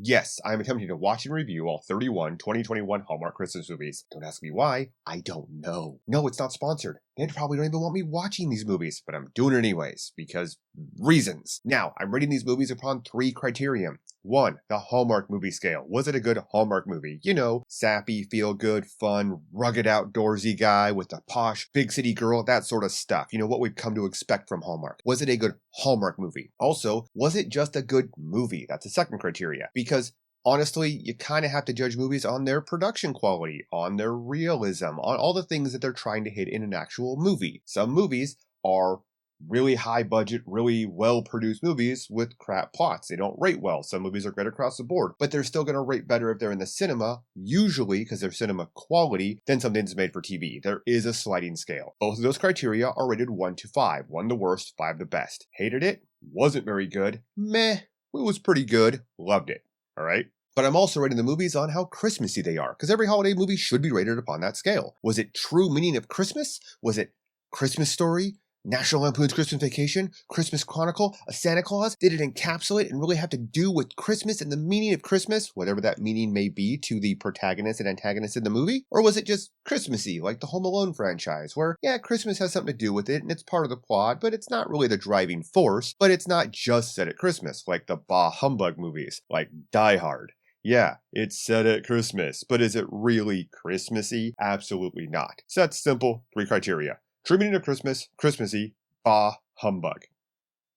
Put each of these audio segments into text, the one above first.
Yes, I am attempting to watch and review all 31 2021 Hallmark Christmas movies. Don't ask me why, I don't know. No, it's not sponsored. They probably don't even want me watching these movies, but I'm doing it anyways, because reasons. Now, I'm rating these movies upon 3 criteria. 1. The Hallmark movie scale. Was it a good Hallmark movie? You know, sappy, feel-good, fun, rugged outdoorsy guy with a posh, big city girl, that sort of stuff. You know, what we've come to expect from Hallmark. Was it a good Hallmark movie? Also, was it just a good movie? That's the second criteria. Because honestly, you kind of have to judge movies on their production quality, on their realism, on all the things that they're trying to hit in an actual movie. Some movies are really high budget, really well produced movies with crap plots. They don't rate well. Some movies are great across the board, but they're still going to rate better if they're in the cinema, usually because they're cinema quality, than something that's made for TV. There is a sliding scale. Both of those criteria are rated 1 to 5. 1 the worst, 5 the best. Hated it? Wasn't very good. Meh. It was pretty good. Loved it. All right? But I'm also rating the movies on how Christmassy they are, because every holiday movie should be rated upon that scale. Was it true meaning of Christmas? Was it Christmas Story? National Lampoon's Christmas Vacation, Christmas Chronicle, A Santa Claus? Did it encapsulate and really have to do with Christmas and the meaning of Christmas, whatever that meaning may be to the protagonist and antagonist in the movie? Or was it just Christmassy, like the Home Alone franchise, where, yeah, Christmas has something to do with it and it's part of the plot, but it's not really the driving force, but it's not just set at Christmas, like the bah humbug movies, like Die Hard. Yeah, it's set at Christmas, but is it really Christmassy? Absolutely not. So that's simple, 3 criteria. True meaning of Christmas, Christmassy, bah humbug.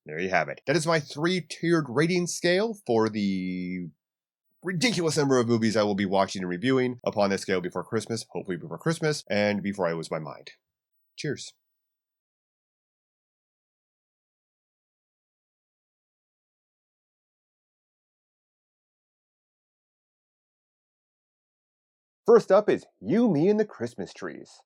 There you have it. That is my 3-tiered rating scale for the ridiculous number of movies I will be watching and reviewing upon this scale before Christmas, hopefully before Christmas, and before I lose my mind. Cheers. First up is You, Me, and the Christmas Trees.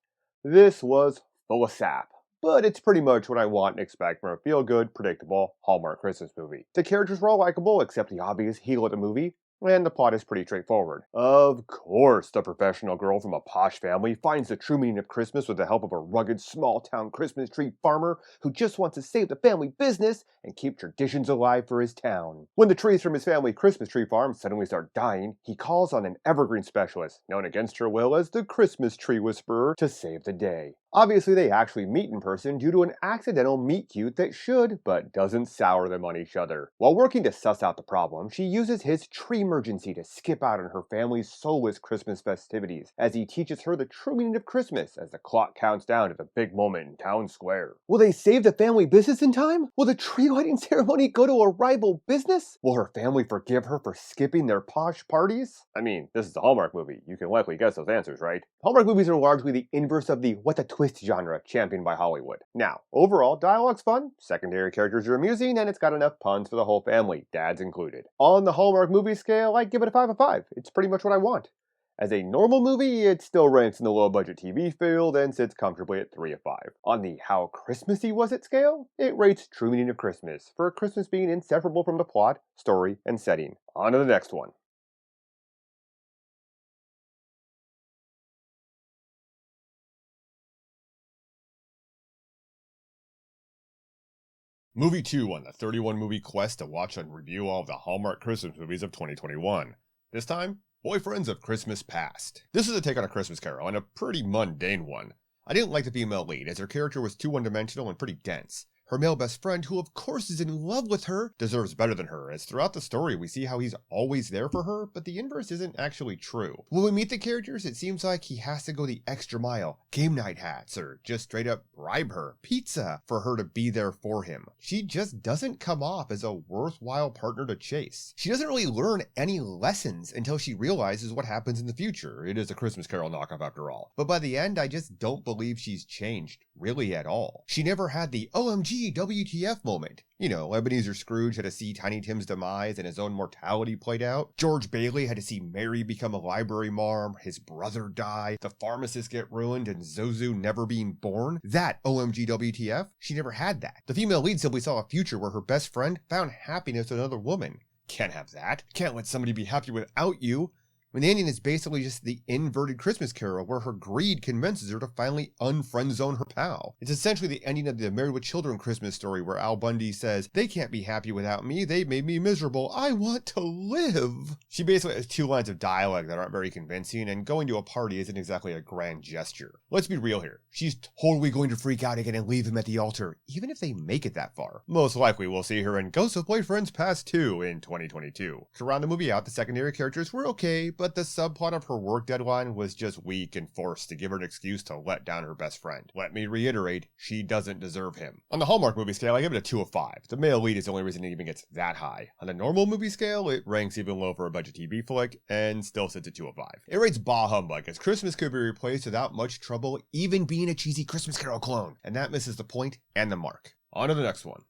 This was full of sap, but it's pretty much what I want and expect from a feel-good, predictable Hallmark Christmas movie. The characters were all likable except the obvious heel of the movie, and the plot is pretty straightforward. Of course, the professional girl from a posh family finds the true meaning of Christmas with the help of a rugged, small-town Christmas tree farmer who just wants to save the family business and keep traditions alive for his town. When the trees from his family Christmas tree farm suddenly start dying, he calls on an evergreen specialist, known against her will as the Christmas Tree Whisperer, to save the day. Obviously, they actually meet in person due to an accidental meet-cute that should, but doesn't sour them on each other. While working to suss out the problem, she uses his tree emergency to skip out on her family's soulless Christmas festivities, as he teaches her the true meaning of Christmas as the clock counts down to the big moment in town square. Will they save the family business in time? Will the tree lighting ceremony go to a rival business? Will her family forgive her for skipping their posh parties? I mean, this is a Hallmark movie. You can likely guess those answers, right? Hallmark movies are largely the inverse of the what a twist genre championed by Hollywood. Now, overall, dialogue's fun, secondary characters are amusing, and it's got enough puns for the whole family, dads included. On the Hallmark movie scale, I'd give it a 5 of 5. It's pretty much what I want. As a normal movie, it still ranks in the low-budget TV field and sits comfortably at 3 of 5. On the how Christmassy was it scale, it rates true meaning of Christmas, for Christmas being inseparable from the plot, story, and setting. On to the next one. Movie 2 on the 31 movie quest to watch and review all of the Hallmark Christmas movies of 2021. This time, Boyfriends of Christmas Past. This is a take on A Christmas Carol, and a pretty mundane one. I didn't like the female lead, as her character was too one-dimensional and pretty dense. Her male best friend, who of course is in love with her, deserves better than her, as throughout the story we see how he's always there for her, but the inverse isn't actually true. When we meet the characters, it seems like he has to go the extra mile, game night hats, or just straight up bribe her, pizza, for her to be there for him. She just doesn't come off as a worthwhile partner to chase. She doesn't really learn any lessons until she realizes what happens in the future. It is a Christmas Carol knockoff after all. But by the end, I just don't believe she's changed, really at all. She never had the OMG WTF moment. You know, Ebenezer Scrooge had to see Tiny Tim's demise and his own mortality played out. George Bailey had to see Mary become a library mom, his brother die, the pharmacist get ruined, and Zozu never being born. That OMG WTF, she never had that. The female lead simply saw a future where her best friend found happiness with another woman. Can't have that. Can't let somebody be happy without you. And the ending is basically just the inverted Christmas Carol where her greed convinces her to finally unfriend zone her pal. It's essentially the ending of the Married with Children Christmas story where Al Bundy says, "They can't be happy without me, they made me miserable, I want to live." She basically has 2 lines of dialogue that aren't very convincing, and going to a party isn't exactly a grand gesture. Let's be real here. She's totally going to freak out again and leave him at the altar, even if they make it that far. Most likely we'll see her in Ghosts of Boyfriends Past 2 in 2022. To round the movie out, the secondary characters were okay, but the subplot of her work deadline was just weak and forced to give her an excuse to let down her best friend. Let me reiterate, she doesn't deserve him. On the Hallmark movie scale, I give it a 2 of 5. The male lead is the only reason it even gets that high. On the normal movie scale, it ranks even low for a budget TV flick, and still sits at 2 of 5. It rates bah humbug, as Christmas could be replaced without much trouble, even being a cheesy Christmas Carol clone, and that misses the point and the mark. On to the next one.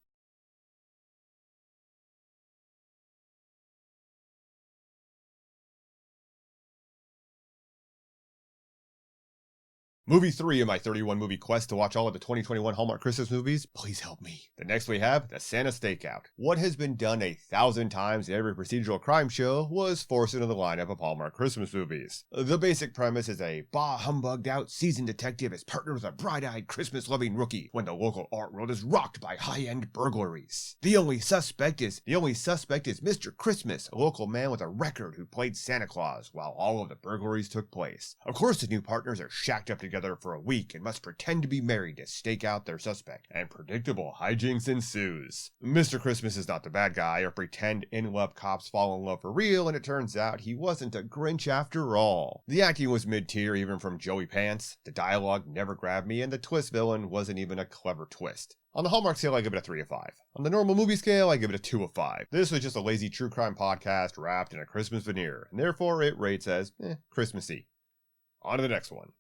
Movie 3 in my 31 movie quest to watch all of the 2021 Hallmark Christmas movies. Please help me. The next we have The Santa Stakeout. What has been done 1,000 times in every procedural crime show was forced into the lineup of Hallmark Christmas movies. The basic premise is a bah-humbugged out seasoned detective is partnered with a bright-eyed Christmas-loving rookie when the local art world is rocked by high-end burglaries. The only suspect is Mr. Christmas, a local man with a record who played Santa Claus while all of the burglaries took place. Of course, the new partners are shacked up together for a week and must pretend to be married to stake out their suspect, and predictable hijinks ensues. Mr. Christmas is not the bad guy, or pretend in-love cops fall in love for real, and it turns out he wasn't a Grinch after all. The acting was mid-tier even from Joey Pants, the dialogue never grabbed me, and the twist villain wasn't even a clever twist. On the Hallmark scale, I give it a 3 of 5. On the normal movie scale, I give it a 2 of 5. This was just a lazy true crime podcast wrapped in a Christmas veneer, and therefore it rates as, Christmassy. On to the next one.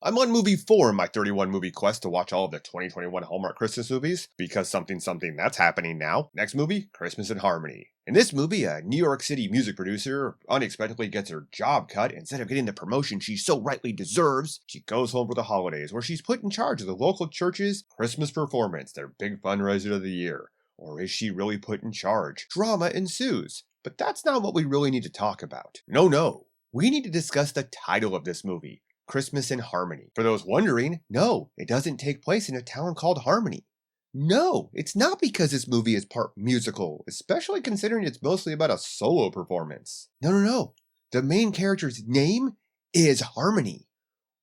I'm on movie 4 in my 31 movie quest to watch all of the 2021 Hallmark Christmas movies, because something that's happening now. Next movie, Christmas in Harmony. In this movie, a New York City music producer unexpectedly gets her job cut. Instead of getting the promotion she so rightly deserves, she goes home for the holidays, where she's put in charge of the local church's Christmas performance, their big fundraiser of the year. Or is she really put in charge? Drama ensues. But that's not what we really need to talk about. No. We need to discuss the title of this movie. Christmas in Harmony. For those wondering, no, it doesn't take place in a town called Harmony. No, it's not because this movie is part musical, especially considering it's mostly about a solo performance. No. The main character's name is Harmony.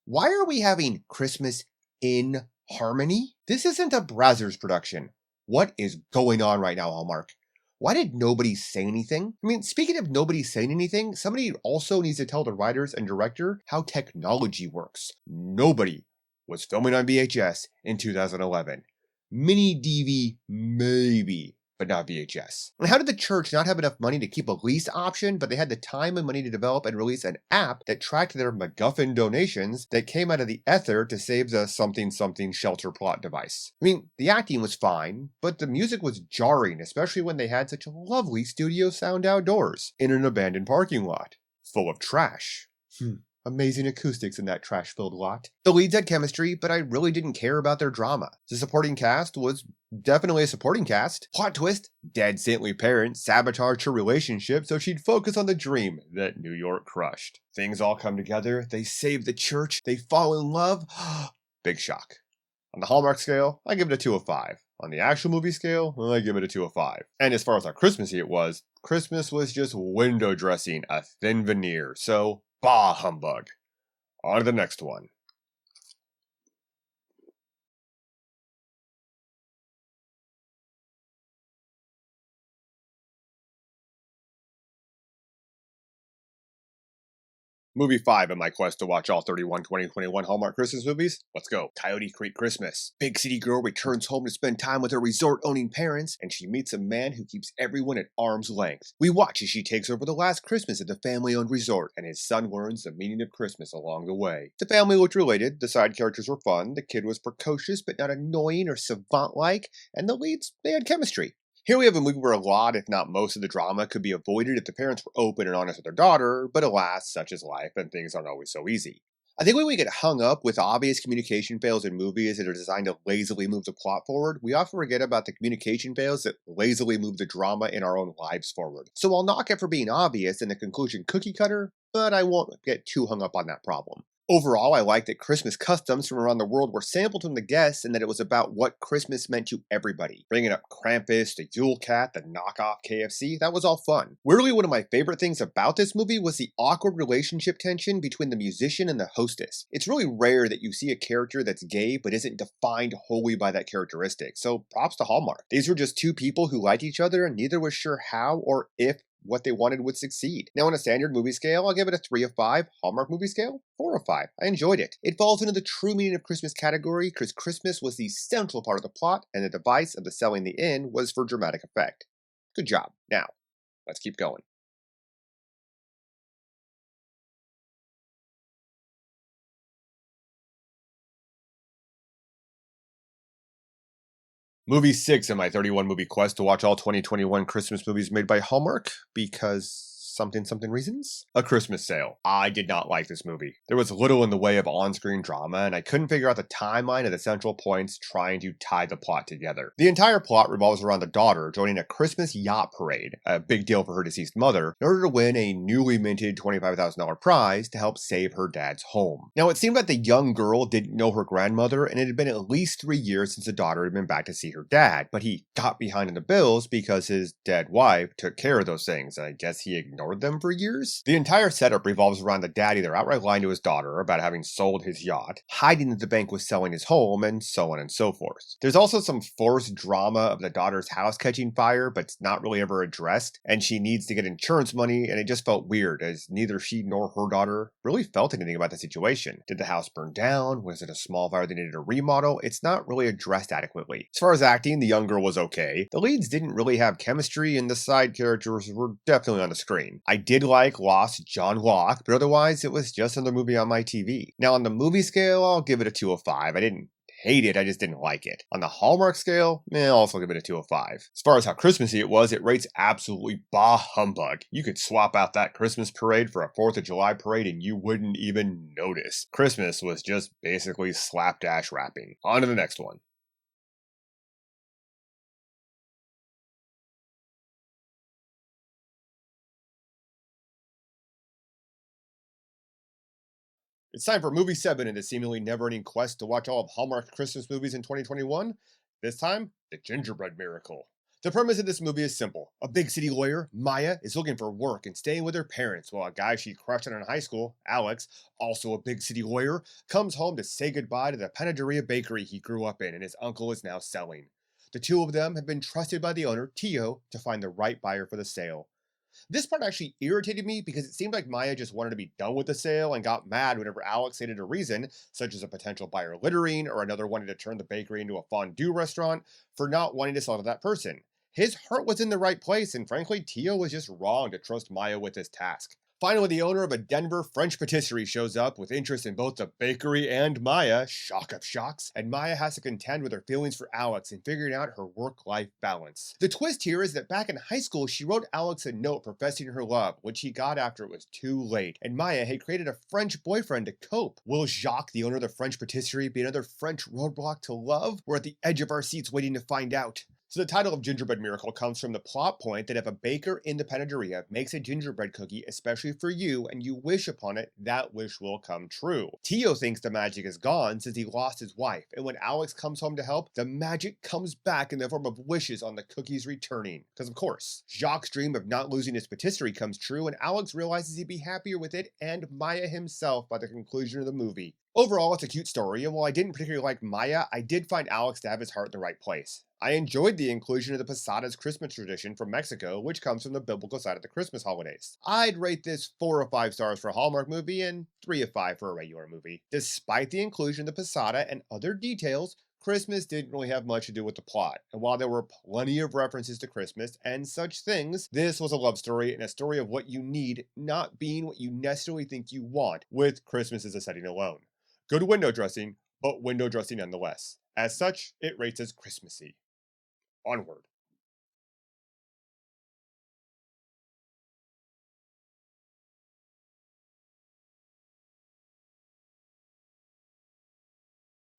Why are we having Christmas in Harmony? This isn't a Brazzers production. What is going on right now, Hallmark? Why did nobody say anything? I mean, speaking of nobody saying anything, somebody also needs to tell the writers and director how technology works. Nobody was filming on VHS in 2011. Mini DV, maybe, but not VHS. And how did the church not have enough money to keep a lease option, but they had the time and money to develop and release an app that tracked their MacGuffin donations that came out of the ether to save the something shelter plot device? I mean, the acting was fine, but the music was jarring, especially when they had such a lovely studio sound outdoors in an abandoned parking lot full of trash. Amazing acoustics in that trash-filled lot. The leads had chemistry, but I really didn't care about their drama. The supporting cast was definitely a supporting cast. Plot twist, dead saintly parents sabotaged her relationship so she'd focus on the dream that New York crushed. Things all come together, they save the church, they fall in love. Big shock. On the Hallmark scale, I give it a 2 of 5. On the actual movie scale, I give it a 2 of 5. And as far as how Christmassy it was, Christmas was just window dressing a thin veneer, so bah humbug. On to the next one. Movie 5 in my quest to watch all 31 2021 Hallmark Christmas movies. Let's go. Coyote Creek Christmas. Big city girl returns home to spend time with her resort-owning parents, and she meets a man who keeps everyone at arm's length. We watch as she takes over the last Christmas at the family-owned resort, and his son learns the meaning of Christmas along the way. The family looked related, the side characters were fun, the kid was precocious but not annoying or savant-like, and the leads, they had chemistry. Here we have a movie where a lot, if not most, of the drama could be avoided if the parents were open and honest with their daughter, but alas, such is life and things aren't always so easy. I think when we get hung up with obvious communication fails in movies that are designed to lazily move the plot forward, we often forget about the communication fails that lazily move the drama in our own lives forward. So I'll knock it for being obvious and the conclusion cookie cutter, but I won't get too hung up on that problem. Overall, I like that Christmas customs from around the world were sampled from the guests and that it was about what Christmas meant to everybody. Bringing up Krampus, the Yule Cat, the knockoff KFC, that was all fun. Weirdly, one of my favorite things about this movie was the awkward relationship tension between the musician and the hostess. It's really rare that you see a character that's gay but isn't defined wholly by that characteristic, so props to Hallmark. These were just two people who liked each other and neither was sure how or if what they wanted would succeed. Now, on a standard movie scale, I'll give it a 3 of 5. Hallmark movie scale, 4 of 5. I enjoyed it. It falls into the true meaning of Christmas category because Christmas was the central part of the plot, and the device of the selling the inn was for dramatic effect. Good job. Now, let's keep going. Movie 6 in my 31 movie quest to watch all 2021 Christmas movies made by Hallmark because something something reasons? A Christmas Sale. I did not like this movie. There was little in the way of on-screen drama, and I couldn't figure out the timeline of the central points trying to tie the plot together. The entire plot revolves around the daughter joining a Christmas yacht parade, a big deal for her deceased mother, in order to win a newly minted $25,000 prize to help save her dad's home. Now, it seemed like the young girl didn't know her grandmother, and it had been at least 3 years since the daughter had been back to see her dad, but he got behind in the bills because his dead wife took care of those things. I guess he ignored them for years. The entire setup revolves around the dad either outright lying to his daughter about having sold his yacht, hiding that the bank was selling his home, and so on and so forth. There's also some forced drama of the daughter's house catching fire, but it's not really ever addressed, and she needs to get insurance money, and it just felt weird, as neither she nor her daughter really felt anything about the situation. Did the house burn down? Was it a small fire that needed a remodel? It's not really addressed adequately. As far as acting, the young girl was okay. The leads didn't really have chemistry, and the side characters were definitely on the screen. I did like Lost John Locke, but otherwise it was just another movie on my TV. Now on the movie scale, I'll give it a 2 of 5. I didn't hate it, I just didn't like it. On the Hallmark scale, I'll also give it a 2 of 5. As far as how Christmassy it was, it rates absolutely bah humbug. You could swap out that Christmas parade for a 4th of July parade and you wouldn't even notice. Christmas was just basically slapdash rapping. On to the next one. It's time for movie 7 in the seemingly never-ending quest to watch all of Hallmark Christmas movies in 2021. This time, The Gingerbread Miracle. The premise of this movie is simple. A big city lawyer, Maya, is looking for work and staying with her parents while a guy she crushed on in high school, Alex, also a big city lawyer, comes home to say goodbye to the panaderia bakery he grew up in and his uncle is now selling. The two of them have been trusted by the owner, Tio, to find the right buyer for the sale. This part actually irritated me because it seemed like Maya just wanted to be done with the sale and got mad whenever Alex stated a reason, such as a potential buyer littering or another wanting to turn the bakery into a fondue restaurant, for not wanting to sell to that person. His heart was in the right place, and frankly, Tio was just wrong to trust Maya with this task. Finally, the owner of a Denver French patisserie shows up with interest in both the bakery and Maya, shock of shocks, and Maya has to contend with her feelings for Alex and figuring out her work-life balance. The twist here is that back in high school, she wrote Alex a note professing her love, which he got after it was too late, and Maya had created a French boyfriend to cope. Will Jacques, the owner of the French patisserie, be another French roadblock to love? We're at the edge of our seats waiting to find out. So the title of Gingerbread Miracle comes from the plot point that if a baker in the panaderia makes a gingerbread cookie especially for you and you wish upon it, that wish will come true. Tio thinks the magic is gone since he lost his wife, and when Alex comes home to help, the magic comes back in the form of wishes on the cookies returning. Because of course, Jacques' dream of not losing his patisserie comes true and Alex realizes he'd be happier with it and Maya himself by the conclusion of the movie. Overall, it's a cute story, and while I didn't particularly like Maya, I did find Alex to have his heart in the right place. I enjoyed the inclusion of the Posadas Christmas tradition from Mexico, which comes from the biblical side of the Christmas holidays. I'd rate this 4 of 5 stars for a Hallmark movie and 3 of 5 for a regular movie. Despite the inclusion of the posada and other details, Christmas didn't really have much to do with the plot, and while there were plenty of references to Christmas and such things, this was a love story and a story of what you need, not being what you necessarily think you want, with Christmas as a setting alone. Good window dressing, but window dressing nonetheless. As such, it rates as Christmassy. Onward.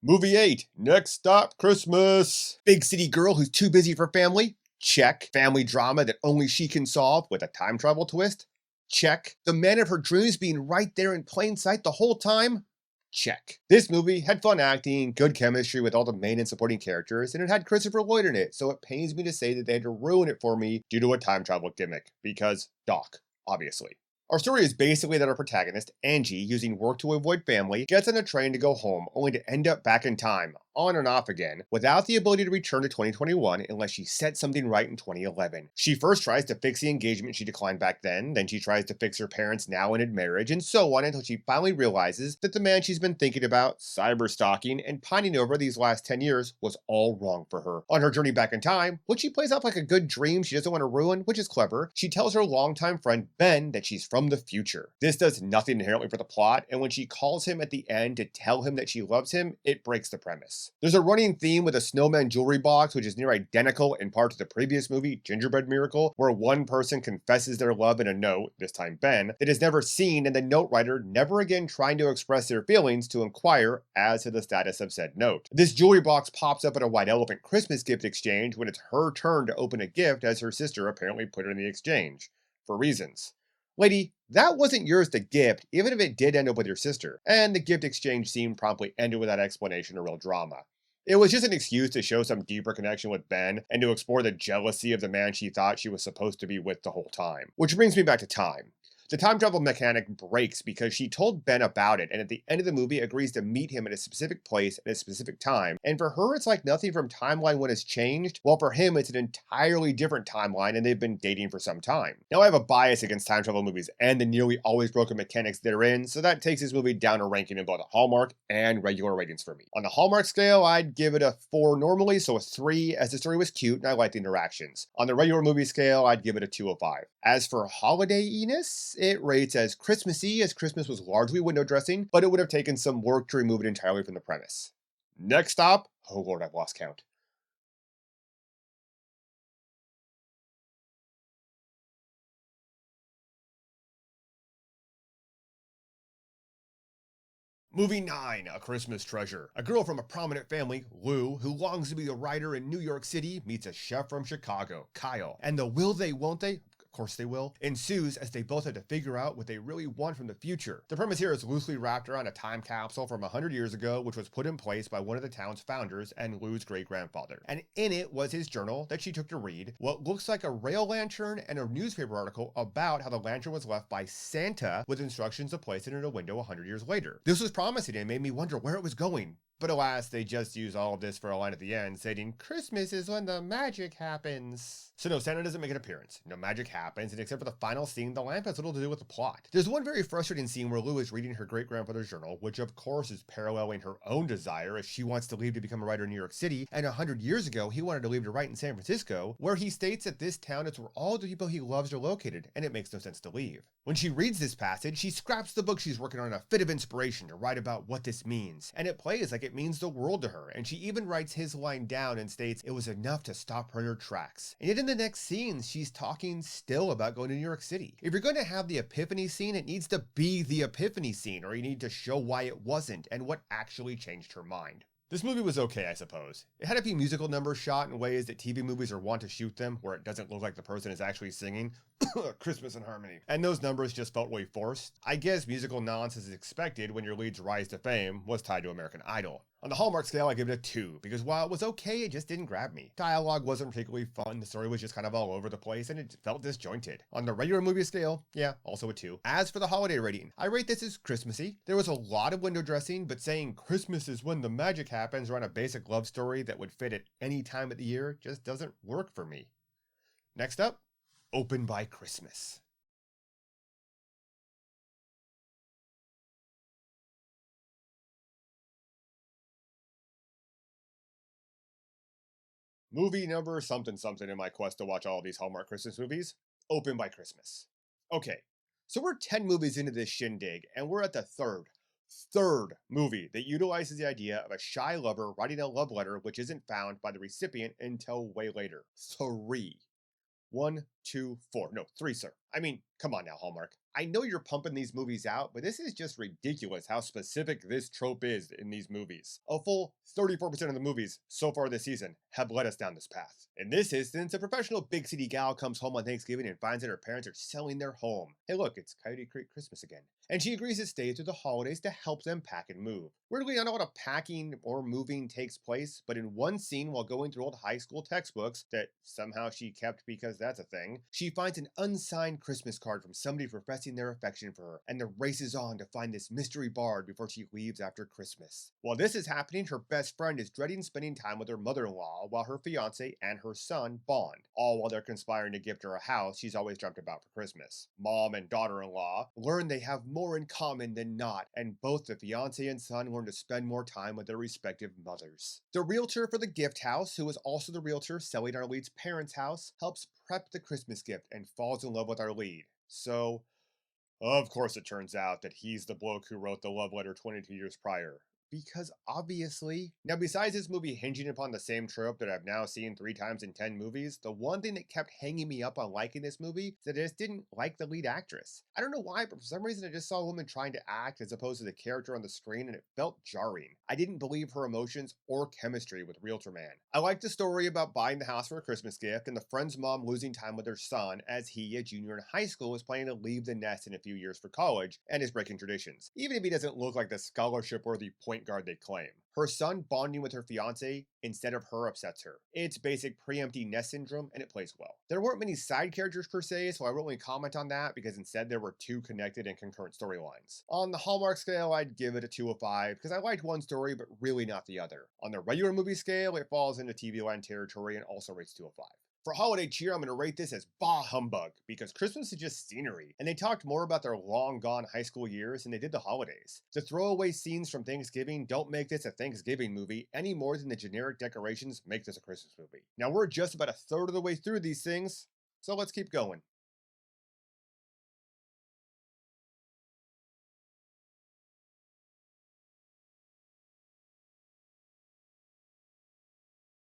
Movie 8, Next Stop Christmas. Big city girl who's too busy for family? Check. Family drama that only she can solve with a time travel twist? Check. The man of her dreams being right there in plain sight the whole time? Check. This movie had fun acting, good chemistry with all the main and supporting characters, and it had Christopher Lloyd in it, so it pains me to say that they had to ruin it for me due to a time travel gimmick. Because Doc, obviously. Our story is basically that our protagonist, Angie, using work to avoid family, gets on a train to go home, only to end up back in time, on and off again, without the ability to return to 2021 unless she set something right in 2011. She first tries to fix the engagement she declined back then she tries to fix her parents' now ended marriage, and so on until she finally realizes that the man she's been thinking about, cyber stalking, and pining over these last 10 years was all wrong for her. On her journey back in time, which she plays off like a good dream she doesn't want to ruin, which is clever, she tells her longtime friend Ben that she's from the future. This does nothing inherently for the plot, and when she calls him at the end to tell him that she loves him, it breaks the premise. There's a running theme with a snowman jewelry box, which is near identical in part to the previous movie, Gingerbread Miracle, where one person confesses their love in a note, this time Ben, that is never seen, and the note writer never again trying to express their feelings to inquire as to the status of said note. This jewelry box pops up at a White Elephant Christmas gift exchange when it's her turn to open a gift as her sister apparently put it in the exchange. For reasons. Lady, that wasn't yours to gift, even if it did end up with your sister. And the gift exchange scene promptly ended without explanation or real drama. It was just an excuse to show some deeper connection with Ben and to explore the jealousy of the man she thought she was supposed to be with the whole time. Which brings me back to time. The time travel mechanic breaks because she told Ben about it and at the end of the movie agrees to meet him at a specific place at a specific time. And for her, it's like nothing from Timeline 1 has changed, while for him, it's an entirely different timeline and they've been dating for some time. Now, I have a bias against time travel movies and the nearly always broken mechanics they're in, so that takes this movie down a ranking in both Hallmark and regular ratings for me. On the Hallmark scale, I'd give it a 4 normally, so a 3 as the story was cute and I liked the interactions. On the regular movie scale, I'd give it a 2 of 5. As for holiday-iness, it rates as Christmassy as Christmas was largely window dressing, but it would have taken some work to remove it entirely from the premise. Next stop, oh lord, I've lost count. Movie 9, A Christmas Treasure. A girl from a prominent family, Lou, who longs to be a writer in New York City, meets a chef from Chicago, Kyle. And the will they, won't they? Of course they will, ensues as they both have to figure out what they really want from the future. The premise here is loosely wrapped around a time capsule from 100 years ago, which was put in place by one of the town's founders and Lou's great-grandfather. And in it was his journal that she took to read, what looks like a rail lantern and a newspaper article about how the lantern was left by Santa with instructions to place it in a window 100 years later. This was promising and made me wonder where it was going. But alas, they just use all of this for a line at the end stating, Christmas is when the magic happens. So no, Santa doesn't make an appearance. No magic happens, and except for the final scene, the lamp has little to do with the plot. There's one very frustrating scene where Lou is reading her great-grandfather's journal, which of course is paralleling her own desire as she wants to leave to become a writer in New York City, and 100 years ago, he wanted to leave to write in San Francisco, where he states that this town is where all the people he loves are located, and it makes no sense to leave. When she reads this passage, she scraps the book she's working on in a fit of inspiration to write about what this means, and it plays like it means the world to her, and she even writes his line down and states it was enough to stop her in her tracks. And yet in the next scenes, she's talking still about going to New York City. If you're going to have the epiphany scene, it needs to be the epiphany scene, or you need to show why it wasn't and what actually changed her mind. This movie was okay, I suppose. It had a few musical numbers shot in ways that TV movies are wont to shoot them, where it doesn't look like the person is actually singing Christmas in Harmony. And those numbers just felt really forced. I guess musical nonsense is expected when your lead's rise to fame was tied to American Idol. On the Hallmark scale, I give it a 2, because while it was okay, it just didn't grab me. Dialogue wasn't particularly fun, the story was just kind of all over the place, and it felt disjointed. On the regular movie scale, yeah, also a 2. As for the holiday rating, I rate this as Christmassy. There was a lot of window dressing, but saying Christmas is when the magic happens around a basic love story that would fit at any time of the year just doesn't work for me. Next up, Open by Christmas. Movie number something something in my quest to watch all of these Hallmark Christmas movies. Open by Christmas. Okay, so we're 10 movies into this shindig, and we're at the third movie that utilizes the idea of a shy lover writing a love letter which isn't found by the recipient until way later. 3. 1, 2, 4. No, 3, sir. I mean, come on now, Hallmark. I know you're pumping these movies out, but this is just ridiculous how specific this trope is in these movies. A full 34% of the movies so far this season have led us down this path. In this instance, a professional big city gal comes home on Thanksgiving and finds that her parents are selling their home. Hey look, it's Coyote Creek Christmas again. And she agrees to stay through the holidays to help them pack and move. Weirdly, I don't know what a packing or moving takes place, but in one scene while going through old high school textbooks that somehow she kept because that's a thing, she finds an unsigned Christmas card from somebody professing their affection for her, and then races on to find this mystery bard before she leaves after Christmas. While this is happening, her best friend is dreading spending time with her mother-in-law while her fiance and her son bond, all while they're conspiring to gift her a house she's always dreamt about for Christmas. Mom and daughter-in-law learn they have more in common than not, and both the fiance and son learn to spend more time with their respective mothers. The realtor for the gift house, who is also the realtor selling our lead's parents' house, helps prep the Christmas gift and falls in love with our lead. So, of course it turns out that he's the bloke who wrote the love letter 22 years prior. Because obviously. Now, besides this movie hinging upon the same trope that I've now seen 3 times in 10 movies, the one thing that kept hanging me up on liking this movie is that I just didn't like the lead actress. I don't know why, but for some reason I just saw a woman trying to act as opposed to the character on the screen, and it felt jarring. I didn't believe her emotions or chemistry with Realtor Man. I liked the story about buying the house for a Christmas gift and the friend's mom losing time with her son as he, a junior in high school, is planning to leave the nest in a few years for college and is breaking traditions, even if he doesn't look like the scholarship-worthy point guard they claim. Her son bonding with her fiance instead of her upsets her. It's basic pre-empty nest syndrome, and it plays well. There weren't many side characters per se, so I won't really comment on that because instead there were 2 connected and concurrent storylines. On the Hallmark scale, I'd give it a 2 of 5 because I liked one story but really not the other. On the regular movie scale, it falls into TV Land territory and also rates 2 of 5. For holiday cheer, I'm going to rate this as bah humbug, because Christmas is just scenery, and they talked more about their long-gone high school years than they did the holidays. The throwaway scenes from Thanksgiving don't make this a Thanksgiving movie any more than the generic decorations make this a Christmas movie. Now, we're just about a third of the way through these things, so let's keep going.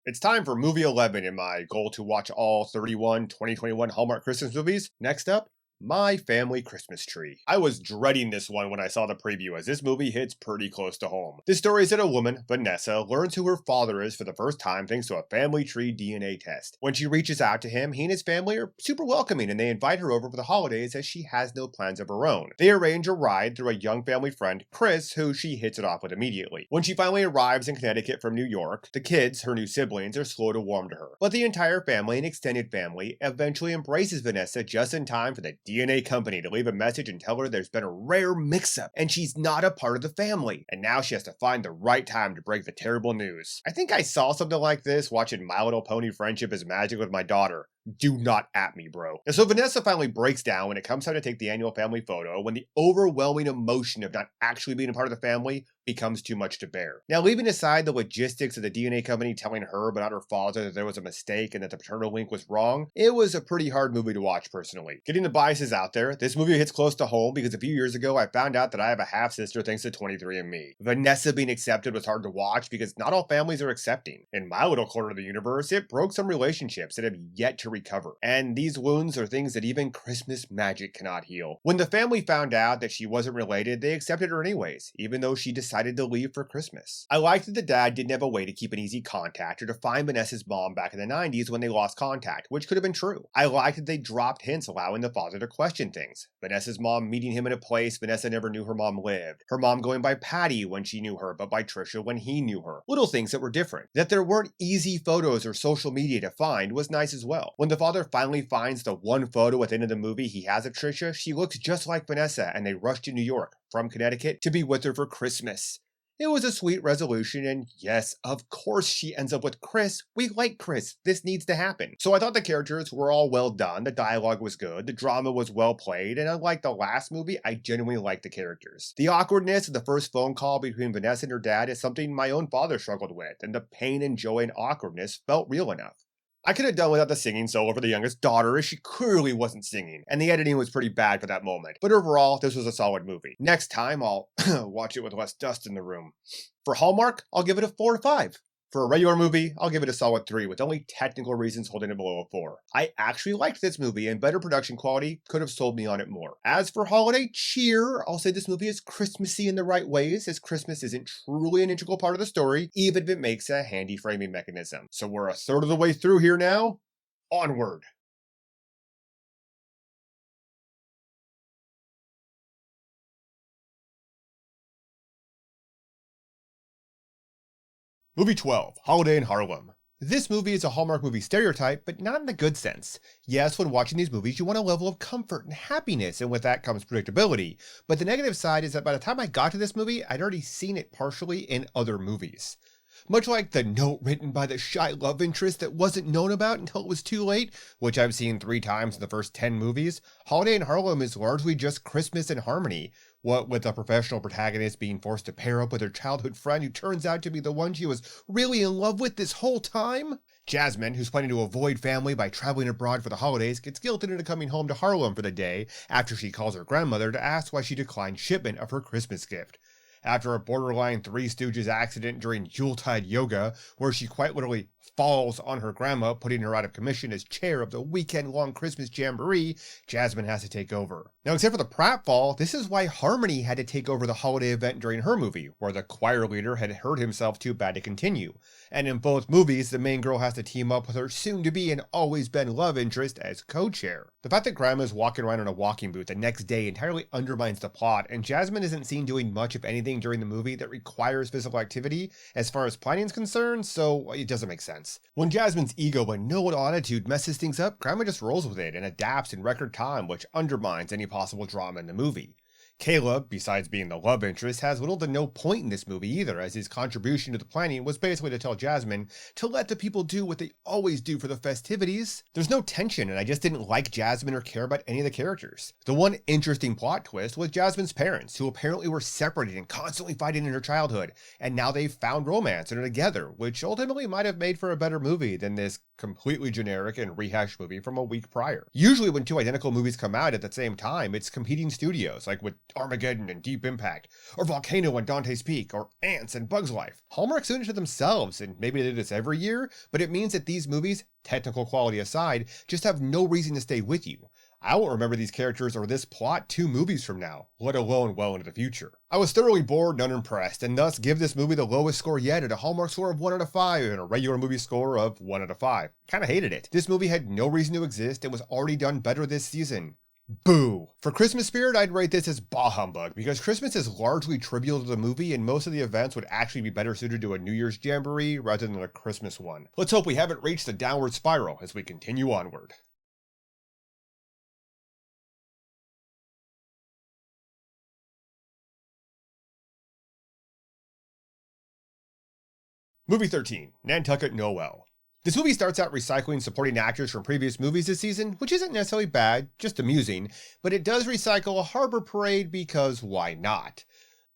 It's time for movie 11 in my goal to watch all 31 2021 Hallmark Christmas movies. Next up, My Family Christmas Tree. I was dreading this one when I saw the preview, as this movie hits pretty close to home. This story is that a woman, Vanessa, learns who her father is for the first time thanks to a family tree DNA test. When she reaches out to him, he and his family are super welcoming and they invite her over for the holidays as she has no plans of her own. They arrange a ride through a young family friend, Chris, who she hits it off with immediately. When she finally arrives in Connecticut from New York, the kids, her new siblings, are slow to warm to her. But the entire family and extended family eventually embraces Vanessa just in time for the DNA company to leave a message and tell her there's been a rare mix-up and she's not a part of the family. And now she has to find the right time to break the terrible news. I think I saw something like this watching My Little Pony Friendship is Magic with my daughter. Do not at me, bro. And so Vanessa finally breaks down when it comes time to take the annual family photo, when the overwhelming emotion of not actually being a part of the family becomes too much to bear. Now, leaving aside the logistics of the DNA company telling her but not her father that there was a mistake and that the paternal link was wrong, it was a pretty hard movie to watch personally. Getting the biases out there, this movie hits close to home because a few years ago I found out that I have a half-sister thanks to 23andMe. Vanessa being accepted was hard to watch because not all families are accepting. In my little corner of the universe, it broke some relationships that have yet to recover. And these wounds are things that even Christmas magic cannot heal. When the family found out that she wasn't related, they accepted her anyways, even though she decided to leave for Christmas. I liked that the dad didn't have a way to keep an easy contact or to find Vanessa's mom back in the 90s when they lost contact, which could have been true. I liked that they dropped hints allowing the father to question things. Vanessa's mom meeting him in a place Vanessa never knew her mom lived. Her mom going by Patty when she knew her, but by Trisha when he knew her. Little things that were different. That there weren't easy photos or social media to find was nice as well. When the father finally finds the one photo at the end of the movie he has of Trisha, she looks just like Vanessa and they rush to New York from Connecticut to be with her for Christmas. It was a sweet resolution, and yes, of course she ends up with Chris. We like Chris. This needs to happen. So I thought the characters were all well done, the dialogue was good, the drama was well played, and unlike the last movie, I genuinely liked the characters. The awkwardness of the first phone call between Vanessa and her dad is something my own father struggled with, and the pain and joy and awkwardness felt real enough. I could have done without the singing solo for the youngest daughter, as she clearly wasn't singing, and the editing was pretty bad for that moment. But overall, this was a solid movie. Next time, I'll watch it with less dust in the room. For Hallmark, I'll give it a 4 to 5. For a regular movie, I'll give it a solid 3, with only technical reasons holding it below a 4. I actually liked this movie, and better production quality could have sold me on it more. As for holiday cheer, I'll say this movie is Christmassy in the right ways, as Christmas isn't truly an integral part of the story, even if it makes a handy framing mechanism. So we're a third of the way through here now. Onward! Movie 12, Holiday in Harlem. This movie is a Hallmark movie stereotype, but not in the good sense. Yes, when watching these movies, you want a level of comfort and happiness, and with that comes predictability. But the negative side is that by the time I got to this movie, I'd already seen it partially in other movies. Much like the note written by the shy love interest that wasn't known about until it was too late, which I've seen 3 times in the first 10 movies, Holiday in Harlem is largely just Christmas and harmony. What with a professional protagonist being forced to pair up with her childhood friend who turns out to be the one she was really in love with this whole time? Jasmine, who's planning to avoid family by traveling abroad for the holidays, gets guilted into coming home to Harlem for the day after she calls her grandmother to ask why she declined shipment of her Christmas gift. After a borderline Three Stooges accident during Yuletide yoga, where she quite literally falls on her grandma, putting her out of commission as chair of the weekend-long Christmas jamboree, Jasmine has to take over. Now, except for the pratfall, this is why Harmony had to take over the holiday event during her movie, where the choir leader had hurt himself too bad to continue. And in both movies, the main girl has to team up with her soon-to-be and always-been love interest as co-chair. The fact that Grandma's walking around in a walking boot the next day entirely undermines the plot, and Jasmine isn't seen doing much, if anything, during the movie that requires physical activity as far as planning is concerned, so it doesn't make sense. When Jasmine's ego and know-it-all attitude messes things up, Grandma just rolls with it and adapts in record time, which undermines any possible drama in the movie. Caleb, besides being the love interest, has little to no point in this movie either, as his contribution to the planning was basically to tell Jasmine to let the people do what they always do for the festivities. There's no tension, and I just didn't like Jasmine or care about any of the characters. The one interesting plot twist was Jasmine's parents, who apparently were separated and constantly fighting in her childhood, and now they've found romance and are together, which ultimately might have made for a better movie than this completely generic and rehashed movie from a week prior. Usually when 2 identical movies come out at the same time, it's competing studios, like with Armageddon and Deep Impact, or Volcano and Dante's Peak, or Ants and Bug's Life. Hallmark's doing it to themselves, and maybe they do this every year, but it means that these movies, technical quality aside, just have no reason to stay with you. I won't remember these characters or this plot 2 movies from now, let alone well into the future. I was thoroughly bored and unimpressed, and thus give this movie the lowest score yet at a Hallmark score of 1 out of 5 and a regular movie score of 1 out of 5. Kinda hated it. This movie had no reason to exist and was already done better this season. Boo! For Christmas spirit, I'd rate this as bah humbug, because Christmas is largely trivial to the movie and most of the events would actually be better suited to a New Year's jamboree rather than a Christmas one. Let's hope we haven't reached the downward spiral as we continue onward. Movie 13, Nantucket Noel. This movie starts out recycling supporting actors from previous movies this season, which isn't necessarily bad, just amusing, but it does recycle a harbor parade because why not?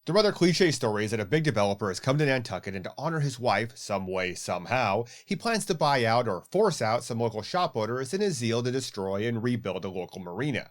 The rather cliche story is that a big developer has come to Nantucket, and to honor his wife, some way, somehow, he plans to buy out or force out some local shop owners in his zeal to destroy and rebuild a local marina.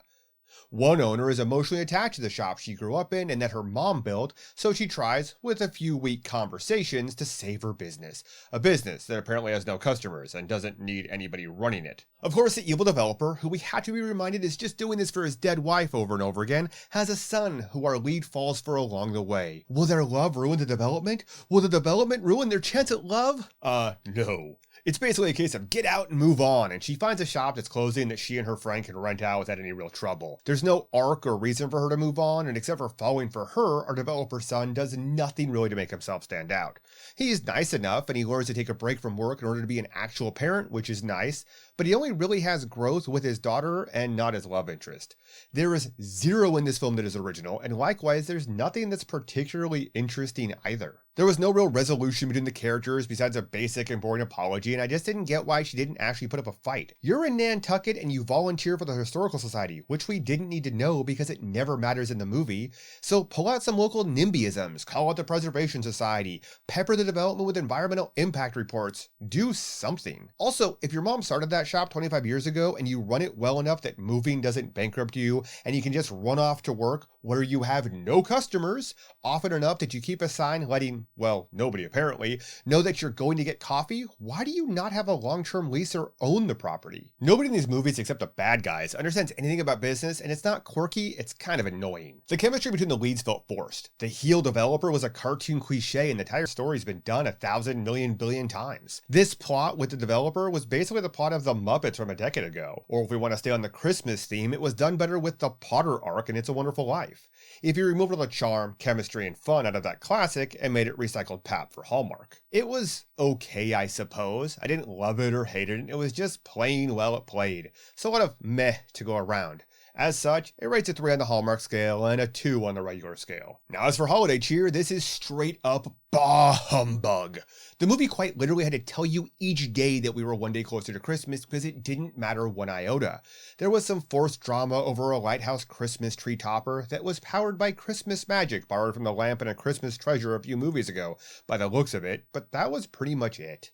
One owner is emotionally attached to the shop she grew up in and that her mom built, so she tries, with a few weak conversations, to save her business. A business that apparently has no customers and doesn't need anybody running it. Of course, the evil developer, who we have to be reminded is just doing this for his dead wife over and over again, has a son who our lead falls for along the way. Will their love ruin the development? Will the development ruin their chance at love? No. It's basically a case of get out and move on, and she finds a shop that's closing that she and her friend can rent out without any real trouble. There's no arc or reason for her to move on, and except for falling for her, our developer's son does nothing really to make himself stand out. He's nice enough, and he learns to take a break from work in order to be an actual parent, which is nice, but he only really has growth with his daughter and not his love interest. There is zero in this film that is original, and likewise, there's nothing that's particularly interesting either. There was no real resolution between the characters besides a basic and boring apology, and I just didn't get why she didn't actually put up a fight. You're in Nantucket and you volunteer for the Historical Society, which we didn't need to know because it never matters in the movie. So pull out some local NIMBYisms, call out the Preservation Society, pepper the development with environmental impact reports, do something. Also, if your mom started that shop 25 years ago and you run it well enough that moving doesn't bankrupt you and you can just run off to work, where you have no customers, often enough that you keep a sign letting, well, nobody apparently, know that you're going to get coffee, why do you not have a long-term lease or own the property? Nobody in these movies except the bad guys understands anything about business, and it's not quirky, it's kind of annoying. The chemistry between the leads felt forced. The heel developer was a cartoon cliche, and the entire story's been done 1,000 million billion times. This plot with the developer was basically the plot of The Muppets from a decade ago. Or if we want to stay on the Christmas theme, it was done better with the Potter arc in It's a Wonderful Life. If you removed all the charm, chemistry, and fun out of that classic and made it recycled pap for Hallmark. It was okay, I suppose. I didn't love it or hate it, it was just plain well it played. So a lot of meh to go around. As such, it rates a 3 on the Hallmark scale and a 2 on the regular scale. Now as for holiday cheer, this is straight up bah humbug. The movie quite literally had to tell you each day that we were one day closer to Christmas because it didn't matter one iota. There was some forced drama over a lighthouse Christmas tree topper that was powered by Christmas magic borrowed from the lamp in A Christmas Treasure a few movies ago, by the looks of it, but that was pretty much it.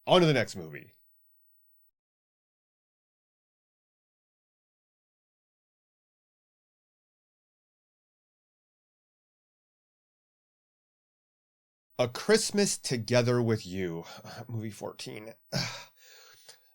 On to the next movie. A Christmas Together with You, movie 14.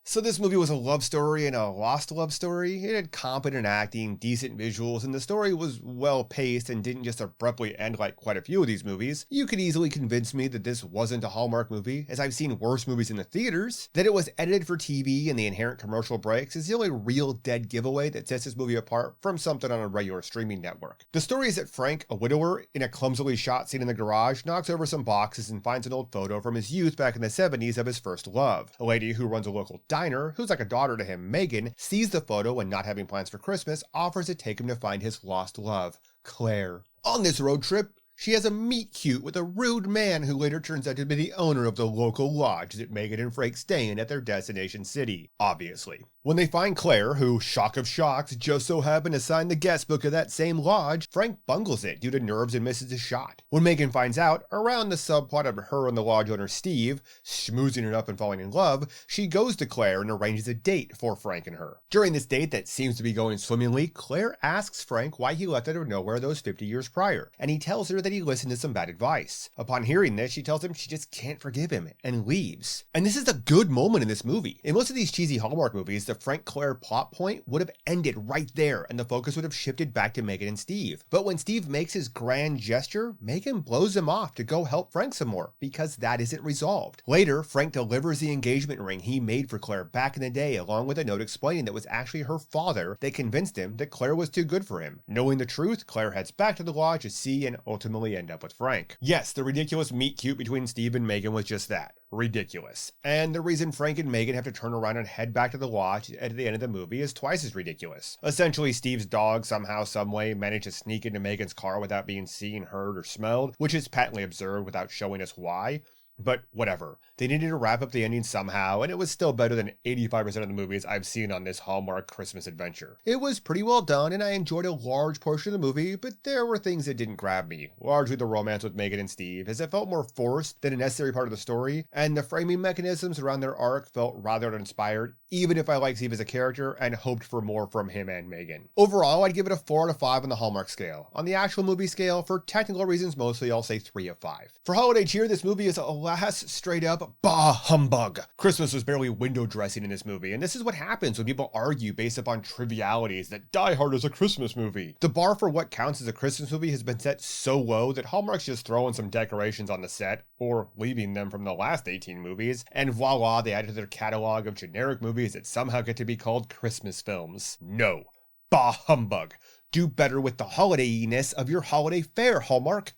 So this movie was a love story and a lost love story. It had competent acting, decent visuals, and the story was well paced and didn't just abruptly end like quite a few of these movies. You could easily convince me that this wasn't a Hallmark movie, as I've seen worse movies in the theaters. That it was edited for TV and the inherent commercial breaks is the only real dead giveaway that sets this movie apart from something on a regular streaming network. The story is that Frank, a widower, in a clumsily shot scene in the garage, knocks over some boxes and finds an old photo from his youth back in the 70s of his first love. A lady who runs a local diner, who's like a daughter to him, Megan, sees the photo and, not having plans for Christmas, offers to take him to find his lost love, Claire. On this road trip, she has a meet cute with a rude man who later turns out to be the owner of the local lodge that Megan and Frank stay in at their destination city, obviously. When they find Claire, who, shock of shocks, just so happened to sign the guest book of that same lodge, Frank bungles it due to nerves and misses his shot. When Megan finds out, around the subplot of her and the lodge owner Steve, schmoozing it up and falling in love, she goes to Claire and arranges a date for Frank and her. During this date that seems to be going swimmingly, Claire asks Frank why he left out of nowhere those 50 years prior, and he tells her that he listened to some bad advice. Upon hearing this, she tells him she just can't forgive him, and leaves. And this is a good moment in this movie. In most of these cheesy Hallmark movies, the Frank-Claire plot point would have ended right there, and the focus would have shifted back to Megan and Steve. But when Steve makes his grand gesture, Megan blows him off to go help Frank some more, because that isn't resolved. Later, Frank delivers the engagement ring he made for Claire back in the day, along with a note explaining that it was actually her father that convinced him that Claire was too good for him. Knowing the truth, Claire heads back to the lodge to see and ultimately end up with Frank. Yes, the ridiculous meet cute between Steve and Megan was just that. Ridiculous. And the reason Frank and Megan have to turn around and head back to the lodge at the end of the movie is twice as ridiculous. Essentially, Steve's dog somehow, someway managed to sneak into Megan's car without being seen, heard, or smelled, which is patently absurd without showing us why. But whatever. They needed to wrap up the ending somehow, and it was still better than 85% of the movies I've seen on this Hallmark Christmas adventure. It was pretty well done, and I enjoyed a large portion of the movie, but there were things that didn't grab me. Largely the romance with Megan and Steve, as it felt more forced than a necessary part of the story, and the framing mechanisms around their arc felt rather uninspired, even if I like Steve as a character and hoped for more from him and Megan. Overall, I'd give it a 4 out of 5 on the Hallmark scale. On the actual movie scale, for technical reasons mostly, I'll say 3 of 5. For holiday cheer, this movie is alas straight up bah humbug. Christmas was barely window dressing in this movie, and this is what happens when people argue based upon trivialities that Die Hard is a Christmas movie. The bar for what counts as a Christmas movie has been set so low that Hallmark's just throwing some decorations on the set, or leaving them from the last 18 movies, and voila, they added to their catalog of generic movies that somehow get to be called Christmas films. No. Bah humbug. Do better with the holidayiness of your holiday fare, Hallmark.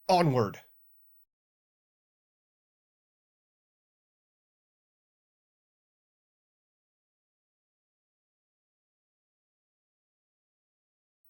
Onward.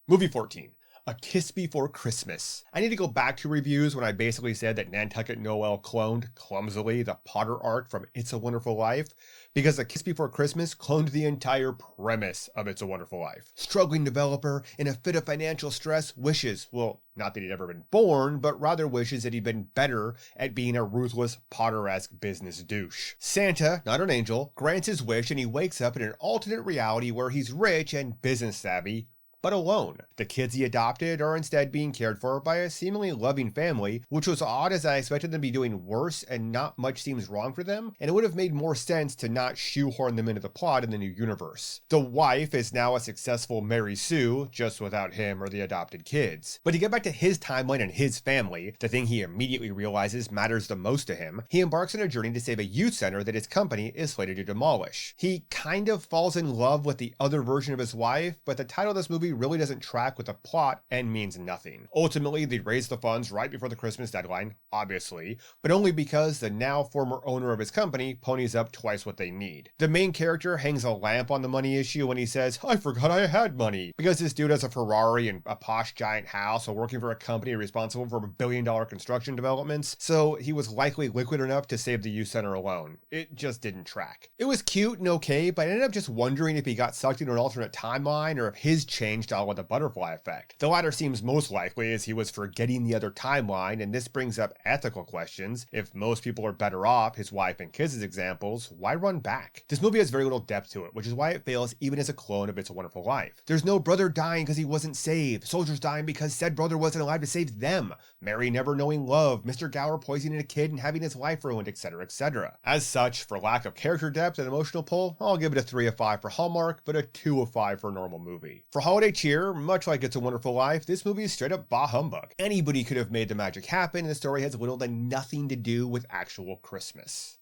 Movie 14. A Kiss Before Christmas. I need to go back to reviews when I basically said that Nantucket Noel cloned, clumsily, the Potter arc from It's a Wonderful Life, because A Kiss Before Christmas cloned the entire premise of It's a Wonderful Life. Struggling developer, in a fit of financial stress, wishes, well, not that he'd ever been born, but rather wishes that he'd been better at being a ruthless, Potter-esque business douche. Santa, not an angel, grants his wish and he wakes up in an alternate reality where he's rich and business savvy, but alone. The kids he adopted are instead being cared for by a seemingly loving family, which was odd as I expected them to be doing worse and not much seems wrong for them, and it would have made more sense to not shoehorn them into the plot in the new universe. The wife is now a successful Mary Sue, just without him or the adopted kids. But to get back to his timeline and his family, the thing he immediately realizes matters the most to him, he embarks on a journey to save a youth center that his company is slated to demolish. He kind of falls in love with the other version of his wife, but the title of this movie really doesn't track with the plot and means nothing. Ultimately, they raise the funds right before the Christmas deadline, obviously, but only because the now former owner of his company ponies up twice what they need. The main character hangs a lamp on the money issue when he says, "I forgot I had money," because this dude has a Ferrari and a posh giant house while working for a company responsible for $1 billion construction developments, so he was likely liquid enough to save the youth center alone. It just didn't track. It was cute and okay, but I ended up just wondering if he got sucked into an alternate timeline or if his changed all with the butterfly effect. The latter seems most likely, as he was forgetting the other timeline, and this brings up ethical questions. If most people are better off, his wife and kids as examples, why run back? This movie has very little depth to it, which is why it fails even as a clone of It's a Wonderful Life. There's no brother dying because he wasn't saved, soldiers dying because said brother wasn't alive to save them, Mary never knowing love, Mr. Gower poisoning a kid and having his life ruined, etc., etc. As such, for lack of character depth and emotional pull, I'll give it a 3 of 5 for Hallmark, but a 2 of 5 for a normal movie. For holiday cheer, much like It's a Wonderful Life, this movie is straight up bah humbug. Anybody could have made the magic happen, and the story has little to nothing to do with actual Christmas.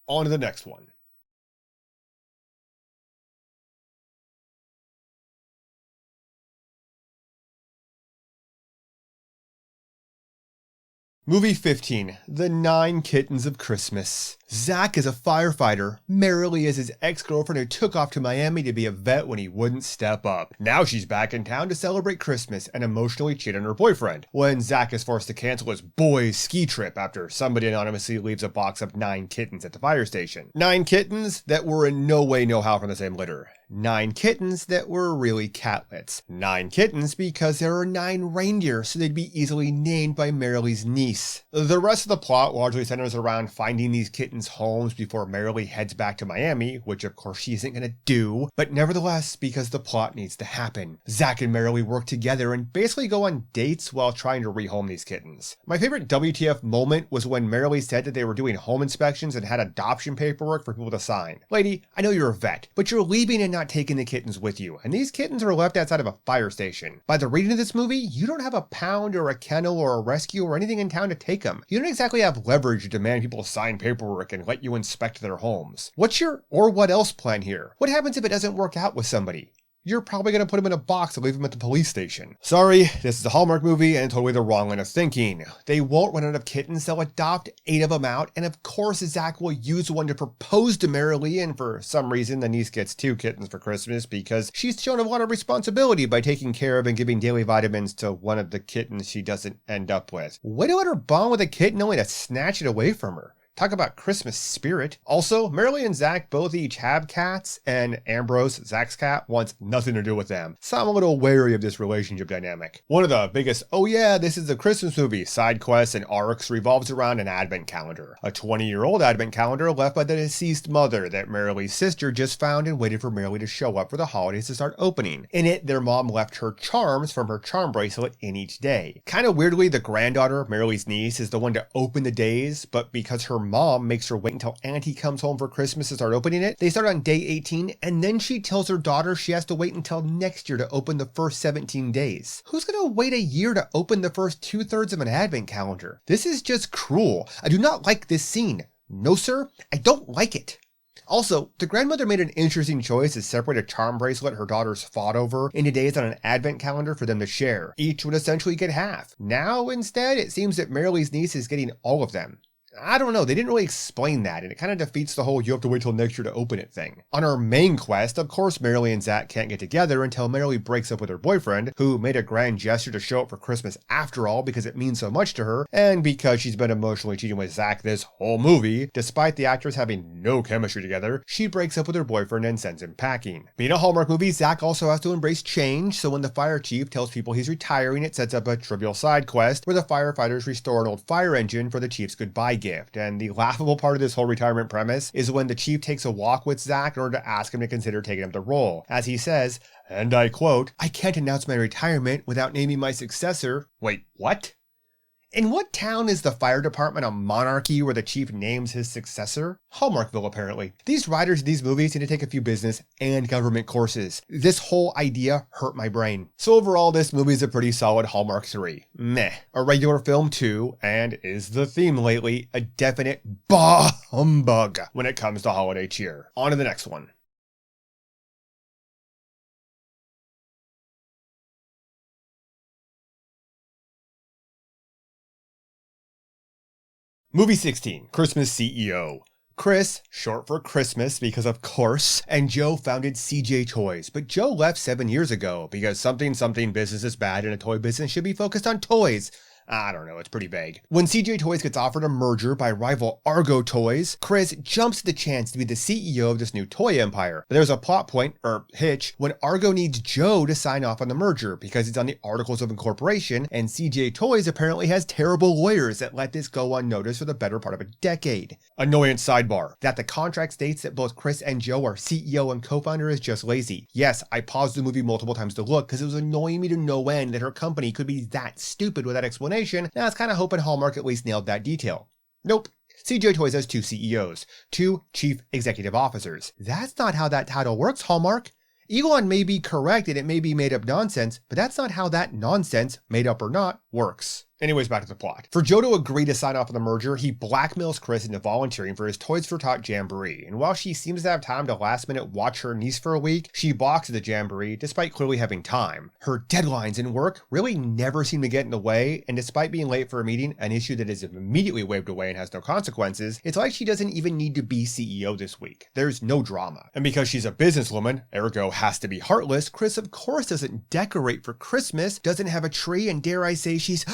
On to the next one. Movie 15, The 9 Kittens of Christmas. Zach is a firefighter. Marilee is his ex-girlfriend who took off to Miami to be a vet when he wouldn't step up. Now she's back in town to celebrate Christmas and emotionally cheat on her boyfriend, when Zach is forced to cancel his boys' ski trip after somebody anonymously leaves a box of 9 kittens at the fire station. 9 kittens that were in no way no how from the same litter. 9 kittens that were really catlets. 9 kittens because there are 9 reindeer, so they'd be easily named by Marilee's niece. The rest of the plot largely centers around finding these kittens homes before Marilee heads back to Miami, which of course she isn't gonna do, but nevertheless because the plot needs to happen. Zach and Marilee work together and basically go on dates while trying to rehome these kittens. My favorite WTF moment was when Marilee said that they were doing home inspections and had adoption paperwork for people to sign. Lady, I know you're a vet, but you're leaving and not taking the kittens with you, and these kittens are left outside of a fire station. By the reading of this movie, you don't have a pound or a kennel or a rescue or anything in town to take them. You don't exactly have leverage to demand people sign paperwork and let you inspect their homes. What's your or what else plan here? What happens if it doesn't work out with somebody? You're probably going to put them in a box and leave them at the police station. Sorry, this is a Hallmark movie and totally the wrong line of thinking. They won't run out of kittens, they'll adopt 8 of them out, and of course Zach will use one to propose to Marilee, and for some reason the niece gets 2 kittens for Christmas because she's shown a lot of responsibility by taking care of and giving daily vitamins to one of the kittens she doesn't end up with. Way to let her bond with a kitten only to snatch it away from her. Talk about Christmas spirit. Also, Marilee and Zach both each have cats, and Ambrose, Zach's cat, wants nothing to do with them. So I'm a little wary of this relationship dynamic. One of the biggest, oh yeah, this is a Christmas movie, side quests and arcs revolves around an advent calendar. A 20-year-old advent calendar left by the deceased mother that Marilee's sister just found and waited for Marilee to show up for the holidays to start opening. In it, their mom left her charms from her charm bracelet in each day. Kind of weirdly, the granddaughter, Marilee's niece, is the one to open the days, but because her mom makes her wait until Auntie comes home for Christmas to start opening it, they start on day 18, and then she tells her daughter she has to wait until next year to open the first 17 days. Who's gonna wait a year to open the first 2/3 of an advent calendar? This is just cruel. I do not like this scene. No sir, I don't like it. Also, the grandmother made an interesting choice to separate a charm bracelet her daughters fought over into days on an advent calendar for them to share. Each would essentially get half. Now, instead, it seems that Marilee's niece is getting all of them. I don't know, they didn't really explain that, and it kind of defeats the whole you have to wait till next year to open it thing. On our main quest, of course Marilee and Zach can't get together until Marilee breaks up with her boyfriend, who made a grand gesture to show up for Christmas after all because it means so much to her, and because she's been emotionally cheating with Zach this whole movie, despite the actors having no chemistry together, she breaks up with her boyfriend and sends him packing. Being a Hallmark movie, Zach also has to embrace change, so when the fire chief tells people he's retiring, it sets up a trivial side quest where the firefighters restore an old fire engine for the chief's goodbye gift, and the laughable part of this whole retirement premise is when the chief takes a walk with Zach in order to ask him to consider taking up the role, as he says, and I quote, "I can't announce my retirement without naming my successor." Wait, what? In what town is the fire department a monarchy where the chief names his successor? Hallmarkville, apparently. These writers of these movies need to take a few business and government courses. This whole idea hurt my brain. So overall, this movie is a pretty solid Hallmark 3. Meh. A regular film 2, and is the theme lately, a definite bah humbug when it comes to holiday cheer. On to the next one. Movie 16, Christmas CEO. Chris, short for Christmas because of course, and Joe founded CJ Toys, but Joe left 7 years ago because something business is bad and a toy business should be focused on toys. I don't know, it's pretty vague. When CJ Toys gets offered a merger by rival Argo Toys, Chris jumps at the chance to be the CEO of this new toy empire. But there's a plot point, or hitch, when Argo needs Joe to sign off on the merger because it's on the Articles of Incorporation, and CJ Toys apparently has terrible lawyers that let this go unnoticed for the better part of a decade. Annoyance sidebar, that the contract states that both Chris and Joe are CEO and co-founder is just lazy. Yes, I paused the movie multiple times to look because it was annoying me to no end that her company could be that stupid with that explanation. Now I was kind of hoping Hallmark at least nailed that detail. Nope. CJ Toys has 2 CEOs, 2 chief executive officers. That's not how that title works, Hallmark. Elon may be correct and it may be made up nonsense, but that's not how that nonsense, made up or not, works. Anyways, back to the plot. For Joe to agree to sign off on the merger, he blackmails Chris into volunteering for his Toys for Tot jamboree, and while she seems to have time to last minute watch her niece for a week, she balks at the jamboree despite clearly having time. Her deadlines and work really never seem to get in the way, and despite being late for a meeting, an issue that is immediately waved away and has no consequences, it's like she doesn't even need to be CEO this week. There's no drama. And because she's a businesswoman, ergo has to be heartless, Chris of course doesn't decorate for Christmas, doesn't have a tree, and dare I say she's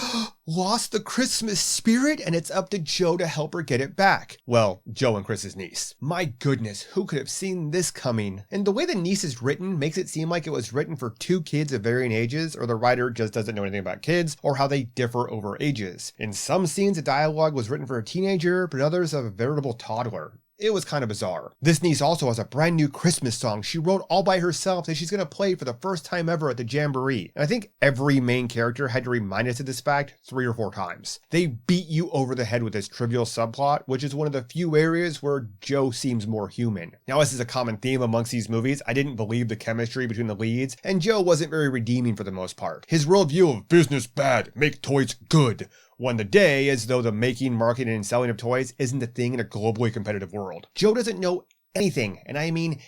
lost the Christmas spirit, and it's up to Joe to help her get it back. Well, Joe and Chris's niece. My goodness, who could have seen this coming? And the way the niece is written makes it seem like it was written for 2 kids of varying ages, or the writer just doesn't know anything about kids, or how they differ over ages. In some scenes, the dialogue was written for a teenager, but others of a veritable toddler. It was kind of bizarre. This niece also has a brand new Christmas song she wrote all by herself that she's going to play for the first time ever at the jamboree. And I think every main character had to remind us of this fact 3 or 4 times. They beat you over the head with this trivial subplot, which is one of the few areas where Joe seems more human. Now, this is a common theme amongst these movies. I didn't believe the chemistry between the leads, and Joe wasn't very redeeming for the most part. His worldview of business bad, make toys good, won the day as though the making, marketing, and selling of toys isn't a thing in a globally competitive world. Joe doesn't know anything, and I mean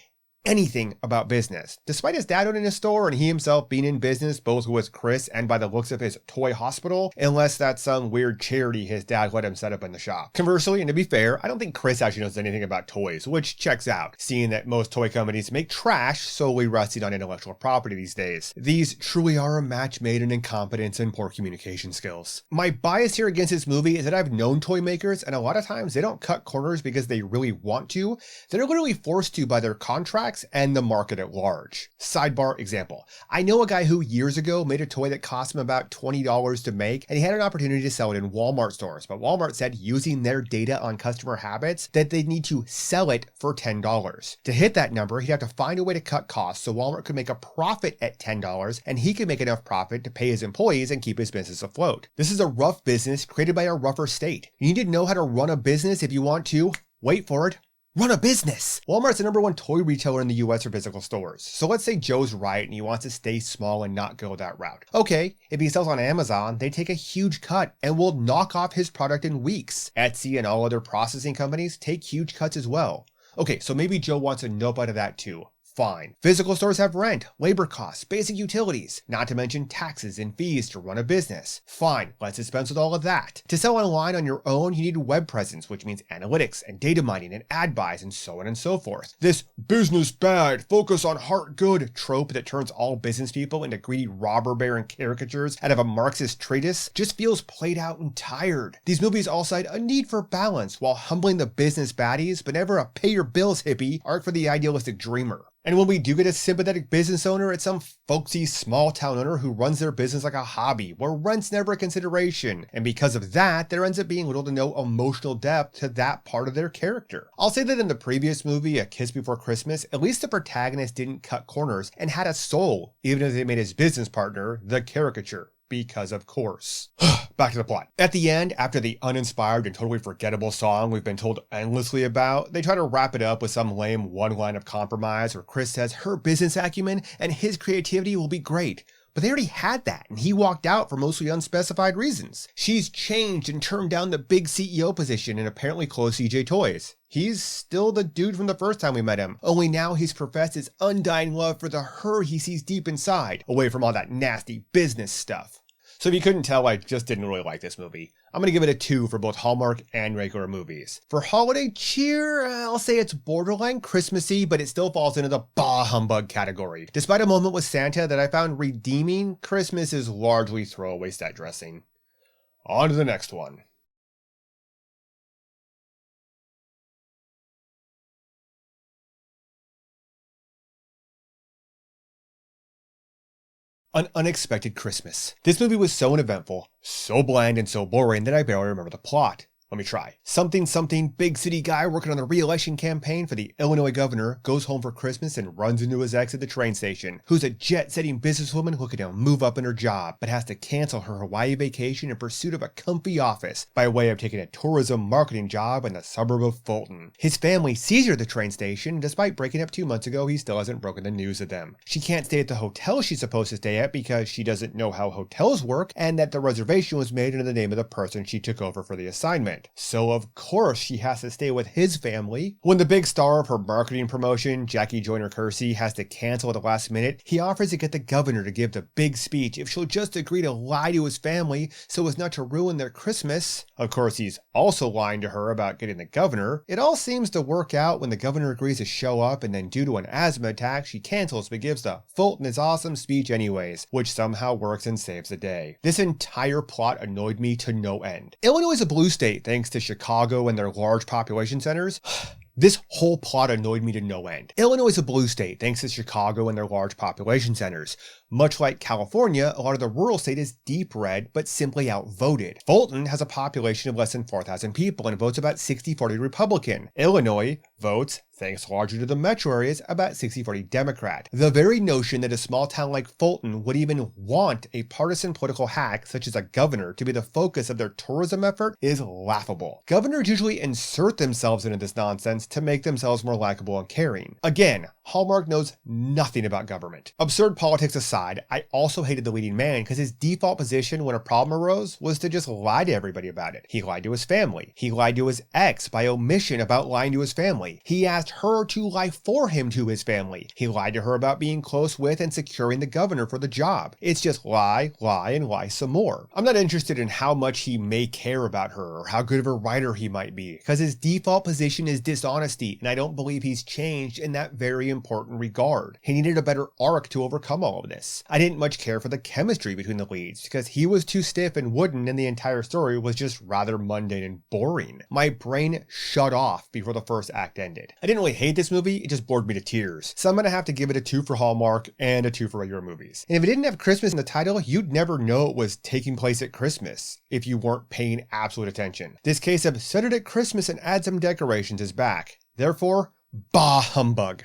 anything about business. Despite his dad owning a store and he himself being in business both with Chris and by the looks of his toy hospital, unless that's some weird charity his dad let him set up in the shop. Conversely, and to be fair, I don't think Chris actually knows anything about toys, which checks out, seeing that most toy companies make trash solely resting on intellectual property these days. These truly are a match made in incompetence and poor communication skills. My bias here against this movie is that I've known toy makers, and a lot of times they don't cut corners because they really want to. They're literally forced to by their contracts and the market at large. Sidebar example. I know a guy who years ago made a toy that cost him about $20 to make, and he had an opportunity to sell it in Walmart stores, but Walmart said using their data on customer habits that they'd need to sell it for $10. To hit that number, he'd have to find a way to cut costs so Walmart could make a profit at $10 and he could make enough profit to pay his employees and keep his business afloat. This is a rough business created by a rougher state. You need to know how to run a business if you want to, wait for it, run a business. Walmart's the #1 toy retailer in the US for physical stores. So let's say Joe's right and he wants to stay small and not go that route. Okay, if he sells on Amazon, they take a huge cut and will knock off his product in weeks. Etsy and all other processing companies take huge cuts as well. Okay, so maybe Joe wants a nope out of that too. Fine. Physical stores have rent, labor costs, basic utilities, not to mention taxes and fees to run a business. Fine, let's dispense with all of that. To sell online on your own, you need a web presence, which means analytics and data mining and ad buys and so on and so forth. This business bad, focus on heart good trope that turns all business people into greedy robber baron caricatures out of a Marxist treatise just feels played out and tired. These movies all cite a need for balance while humbling the business baddies, but never a pay your bills hippie arc for the idealistic dreamer. And when we do get a sympathetic business owner, it's some folksy small town owner who runs their business like a hobby, where rent's never a consideration. And because of that, there ends up being little to no emotional depth to that part of their character. I'll say that in the previous movie, A Kiss Before Christmas, at least the protagonist didn't cut corners and had a soul, even if they made his business partner the caricature. Because of course. Back to the plot. At the end, after the uninspired and totally forgettable song we've been told endlessly about, they try to wrap it up with some lame one line of compromise where Chris says her business acumen and his creativity will be great. But they already had that, and he walked out for mostly unspecified reasons. She's changed and turned down the big CEO position and apparently closed CJ Toys. He's still the dude from the first time we met him, only now he's professed his undying love for the her he sees deep inside, away from all that nasty business stuff. So if you couldn't tell, I just didn't really like this movie. I'm going to give it a 2 for both Hallmark and regular movies. For holiday cheer, I'll say it's borderline Christmassy, but it still falls into the bah humbug category. Despite a moment with Santa that I found redeeming, Christmas is largely throwaway set dressing. On to the next one. An Unexpected Christmas. This movie was so uneventful, so bland and so boring that I barely remember the plot. Let me try. Something big city guy working on the re-election campaign for the Illinois governor goes home for Christmas and runs into his ex at the train station, who's a jet-setting businesswoman looking to move up in her job, but has to cancel her Hawaii vacation in pursuit of a comfy office by way of taking a tourism marketing job in the suburb of Fulton. His family sees her at the train station, and despite breaking up 2 months ago, he still hasn't broken the news to them. She can't stay at the hotel she's supposed to stay at because she doesn't know how hotels work, and that the reservation was made under the name of the person she took over for the assignment. So of course she has to stay with his family. When the big star of her marketing promotion, Jackie Joyner Kersee, has to cancel at the last minute, he offers to get the governor to give the big speech if she'll just agree to lie to his family so as not to ruin their Christmas. Of course, he's also lying to her about getting the governor. It all seems to work out when the governor agrees to show up, and then due to an asthma attack, she cancels but gives the Fulton is awesome speech anyways, which somehow works and saves the day. This entire plot annoyed me to no end. Illinois is a blue state thanks to Chicago and their large population centers. This whole plot annoyed me to no end. Illinois is a blue state thanks to Chicago and their large population centers. Much like California, a lot of the rural state is deep red, but simply outvoted. Fulton has a population of less than 4,000 people and votes about 60-40 Republican. Illinois votes, thanks largely to the metro areas, about 60-40 Democrat. The very notion that a small town like Fulton would even want a partisan political hack such as a governor to be the focus of their tourism effort is laughable. Governors usually insert themselves into this nonsense to make themselves more likable and caring. Again, Hallmark knows nothing about government. Absurd politics aside, I also hated the leading man because his default position when a problem arose was to just lie to everybody about it. He lied to his family. He lied to his ex by omission about lying to his family. He asked her to lie for him to his family. He lied to her about being close with and securing the governor for the job. It's just lie, and lie some more. I'm not interested in how much he may care about her or how good of a writer he might be, because his default position is dishonesty, and I don't believe he's changed in that very important regard. He needed a better arc to overcome all of this. I didn't much care for the chemistry between the leads, because he was too stiff and wooden and the entire story was just rather mundane and boring. My brain shut off before the first act ended. I didn't really hate this movie, it just bored me to tears. So I'm gonna have to give it a 2 for Hallmark and a 2 for regular movies. And if it didn't have Christmas in the title, you'd never know it was taking place at Christmas if you weren't paying absolute attention. This case of set it at Christmas and add some decorations is back. Therefore, bah humbug.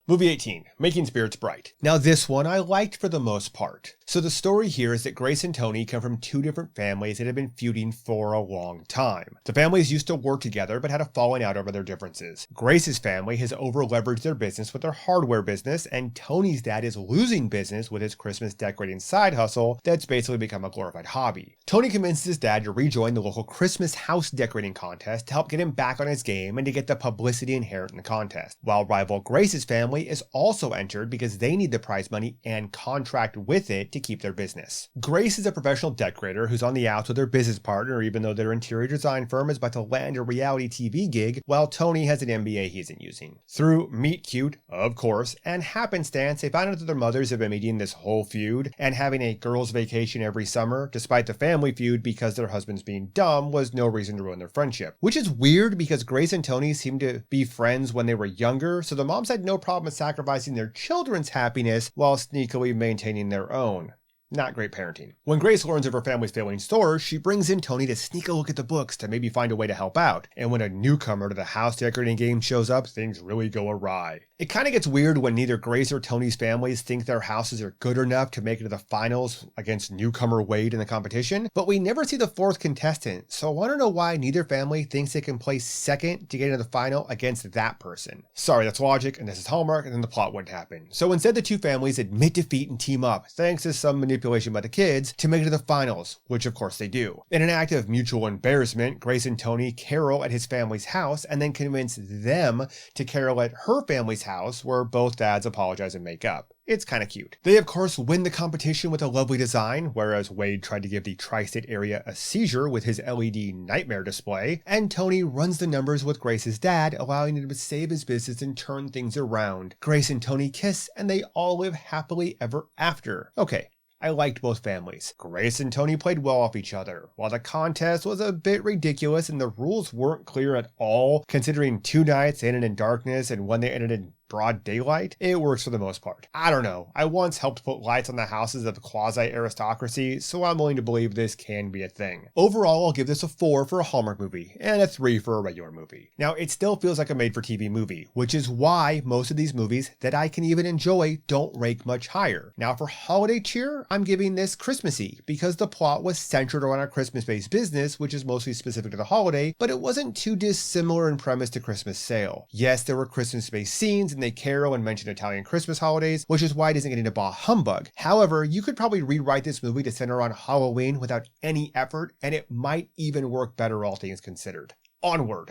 Movie 18, Making Spirits Bright. Now this one I liked for the most part. So the story here is that Grace and Tony come from 2 different families that have been feuding for a long time. The families used to work together but had a falling out over their differences. Grace's family has over-leveraged their business with their hardware business, and Tony's dad is losing business with his Christmas decorating side hustle that's basically become a glorified hobby. Tony convinces his dad to rejoin the local Christmas house decorating contest to help get him back on his game and to get the publicity inherent in the contest, while rival Grace's family family is also entered because they need the prize money and contract with it to keep their business. Grace is a professional decorator who's on the outs with her business partner, even though their interior design firm is about to land a reality TV gig, while Tony has an MBA he isn't using. Through meet cute, of course, and happenstance, they find out that their mothers have been meeting this whole feud and having a girls' vacation every summer, despite the family feud because their husbands being dumb was no reason to ruin their friendship. Which is weird because Grace and Tony seemed to be friends when they were younger, so the moms had no problem sacrificing their children's happiness while sneakily maintaining their own. Not great parenting. When Grace learns of her family's failing stores, she brings in Tony to sneak a look at the books to maybe find a way to help out. And when a newcomer to the house decorating game shows up, things really go awry. It kind of gets weird when neither Grace or Tony's families think their houses are good enough to make it to the finals against newcomer Wade in the competition, but we never see the fourth contestant, so I want to know why neither family thinks they can place second to get into the final against that person. Sorry, that's logic, and this is Hallmark, and then the plot wouldn't happen. So instead the two families admit defeat and team up, thanks to some manipulation by the kids, to make it to the finals, which of course they do. In an act of mutual embarrassment, Grace and Tony carol at his family's house and then convince them to carol at her family's house, where both dads apologize and make up. It's kind of cute. They of course win the competition with a lovely design, whereas Wade tried to give the tri-state area a seizure with his LED nightmare display, and Tony runs the numbers with Grace's dad, allowing him to save his business and turn things around. Grace and Tony kiss, and they all live happily ever after. Okay. I liked both families. Grace and Tony played well off each other. While the contest was a bit ridiculous and the rules weren't clear at all, considering 2 nights ended in darkness and one they ended in broad daylight, it works for the most part. I don't know. I once helped put lights on the houses of the quasi-aristocracy, so I'm willing to believe this can be a thing. Overall, I'll give this a 4 for a Hallmark movie, and a 3 for a regular movie. Now, it still feels like a made-for-TV movie, which is why most of these movies that I can even enjoy don't rank much higher. Now, for holiday cheer, I'm giving this Christmassy, because the plot was centered around a Christmas-based business, which is mostly specific to the holiday, but it wasn't too dissimilar in premise to Christmas Sale. Yes, there were Christmas-based scenes, and they carol and mention Italian Christmas holidays, which is why it isn't getting a bah humbug. However, you could probably rewrite this movie to center on Halloween without any effort, and it might even work better, all things considered. Onward!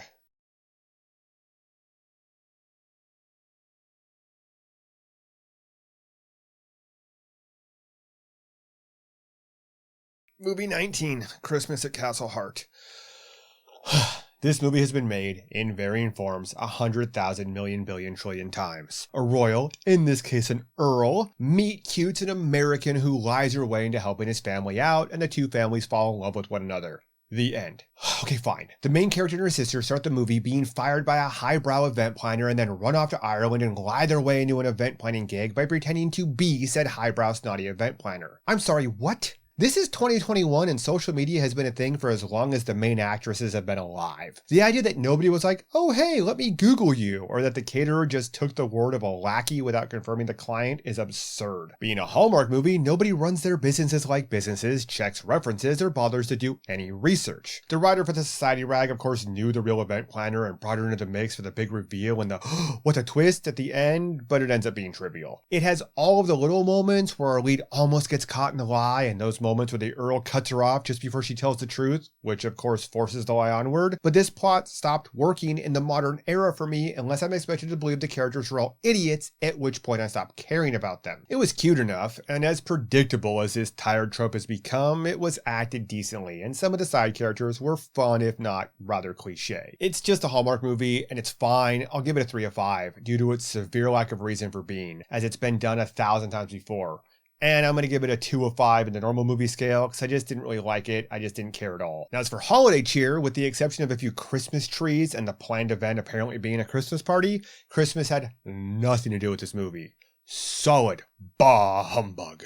Movie 19, Christmas at Castle Hart. This movie has been made, in varying forms, 100,000 million billion trillion times. A royal, in this case an earl, meet cutes an American who lies her way into helping his family out, and the two families fall in love with one another. The end. Okay, fine. The main character and her sister start the movie being fired by a highbrow event planner and then run off to Ireland and lie their way into an event planning gig by pretending to be said highbrow snotty event planner. I'm sorry, what? This is 2021 and social media has been a thing for as long as the main actresses have been alive. The idea that nobody was like, oh hey, let me Google you, or that the caterer just took the word of a lackey without confirming the client is absurd. Being a Hallmark movie, nobody runs their businesses like businesses, checks references, or bothers to do any research. The writer for the Society Rag of course knew the real event planner and brought her into the mix for the big reveal and the what a twist at the end, but it ends up being trivial. It has all of the little moments where our lead almost gets caught in a lie, and those moments where the Earl cuts her off just before she tells the truth, which of course forces the lie onward, but this plot stopped working in the modern era for me unless I'm expected to believe the characters were all idiots, at which point I stopped caring about them. It was cute enough, and as predictable as this tired trope has become, it was acted decently, and some of the side characters were fun if not rather cliche. It's just a Hallmark movie, and it's fine. I'll give it a 3 of 5 due to its severe lack of reason for being, as it's been done 1,000 times before. And I'm going to give it a 2 of 5 in the normal movie scale because I just didn't really like it. I just didn't care at all. Now, as for holiday cheer, with the exception of a few Christmas trees and the planned event apparently being a Christmas party, Christmas had nothing to do with this movie. Solid bah humbug.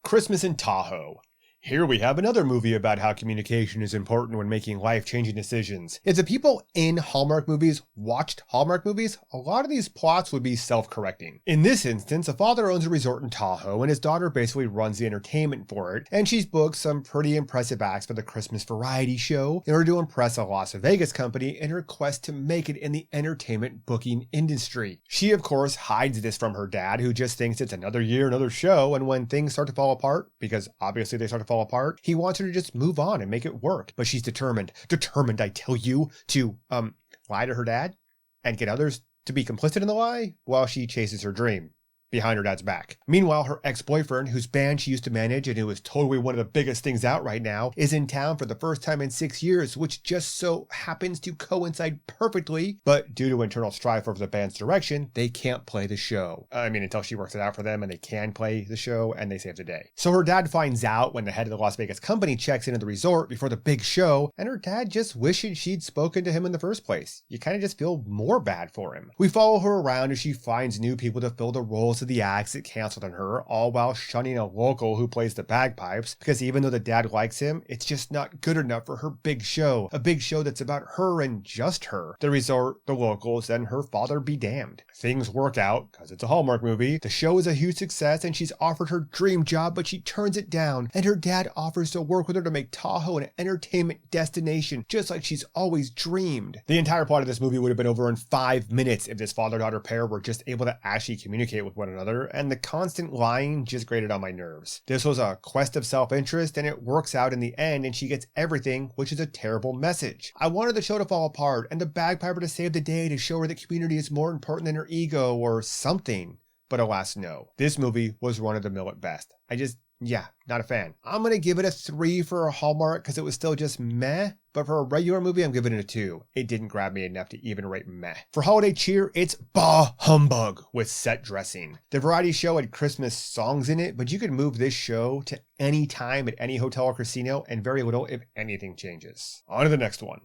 Christmas in Tahoe. Here we have another movie about how communication is important when making life-changing decisions. If the people in Hallmark movies watched Hallmark movies, a lot of these plots would be self-correcting. In this instance, a father owns a resort in Tahoe and his daughter basically runs the entertainment for it, and she's booked some pretty impressive acts for the Christmas variety show in order to impress a Las Vegas company in her quest to make it in the entertainment booking industry. She, of course, hides this from her dad, who just thinks it's another year, another show, and when things start to fall apart, because obviously they start to fall fall apart. He wants her to just move on and make it work. But she's determined, I tell you, to, lie to her dad and get others to be complicit in the lie while she chases her dream behind her dad's back. Meanwhile, her ex-boyfriend, whose band she used to manage and who is totally one of the biggest things out right now, is in town for the first time in 6 years, which just so happens to coincide perfectly, but due to internal strife over the band's direction, they can't play the show. Until she works it out for them and they can play the show and they save the day. So her dad finds out when the head of the Las Vegas company checks into the resort before the big show, and her dad just wishes she'd spoken to him in the first place. You kind of just feel more bad for him. We follow her around as she finds new people to fill the roles of the acts that canceled on her, all while shunning a local who plays the bagpipes, because even though the dad likes him, it's just not good enough for her big show. A big show that's about her and just her. The resort, the locals, and her father be damned. Things work out, because it's a Hallmark movie. The show is a huge success and she's offered her dream job, but she turns it down, and her dad offers to work with her to make Tahoe an entertainment destination, just like she's always dreamed. The entire plot of this movie would have been over in 5 minutes if this father-daughter pair were just able to actually communicate with one another, and the constant lying just grated on my nerves. This was a quest of self-interest, and it works out in the end, and she gets everything, which is a terrible message. I wanted the show to fall apart, and the bagpiper to save the day to show her that community is more important than her ego, or something. But alas, no. This movie was run-of-the-mill at best. Not a fan. I'm going to give it a 3 for a Hallmark because it was still just meh, but for a regular movie, I'm giving it a 2. It didn't grab me enough to even rate meh. For holiday cheer, it's bah humbug with set dressing. The variety show had Christmas songs in it, but you could move this show to any time at any hotel or casino and very little, if anything, changes. On to the next one.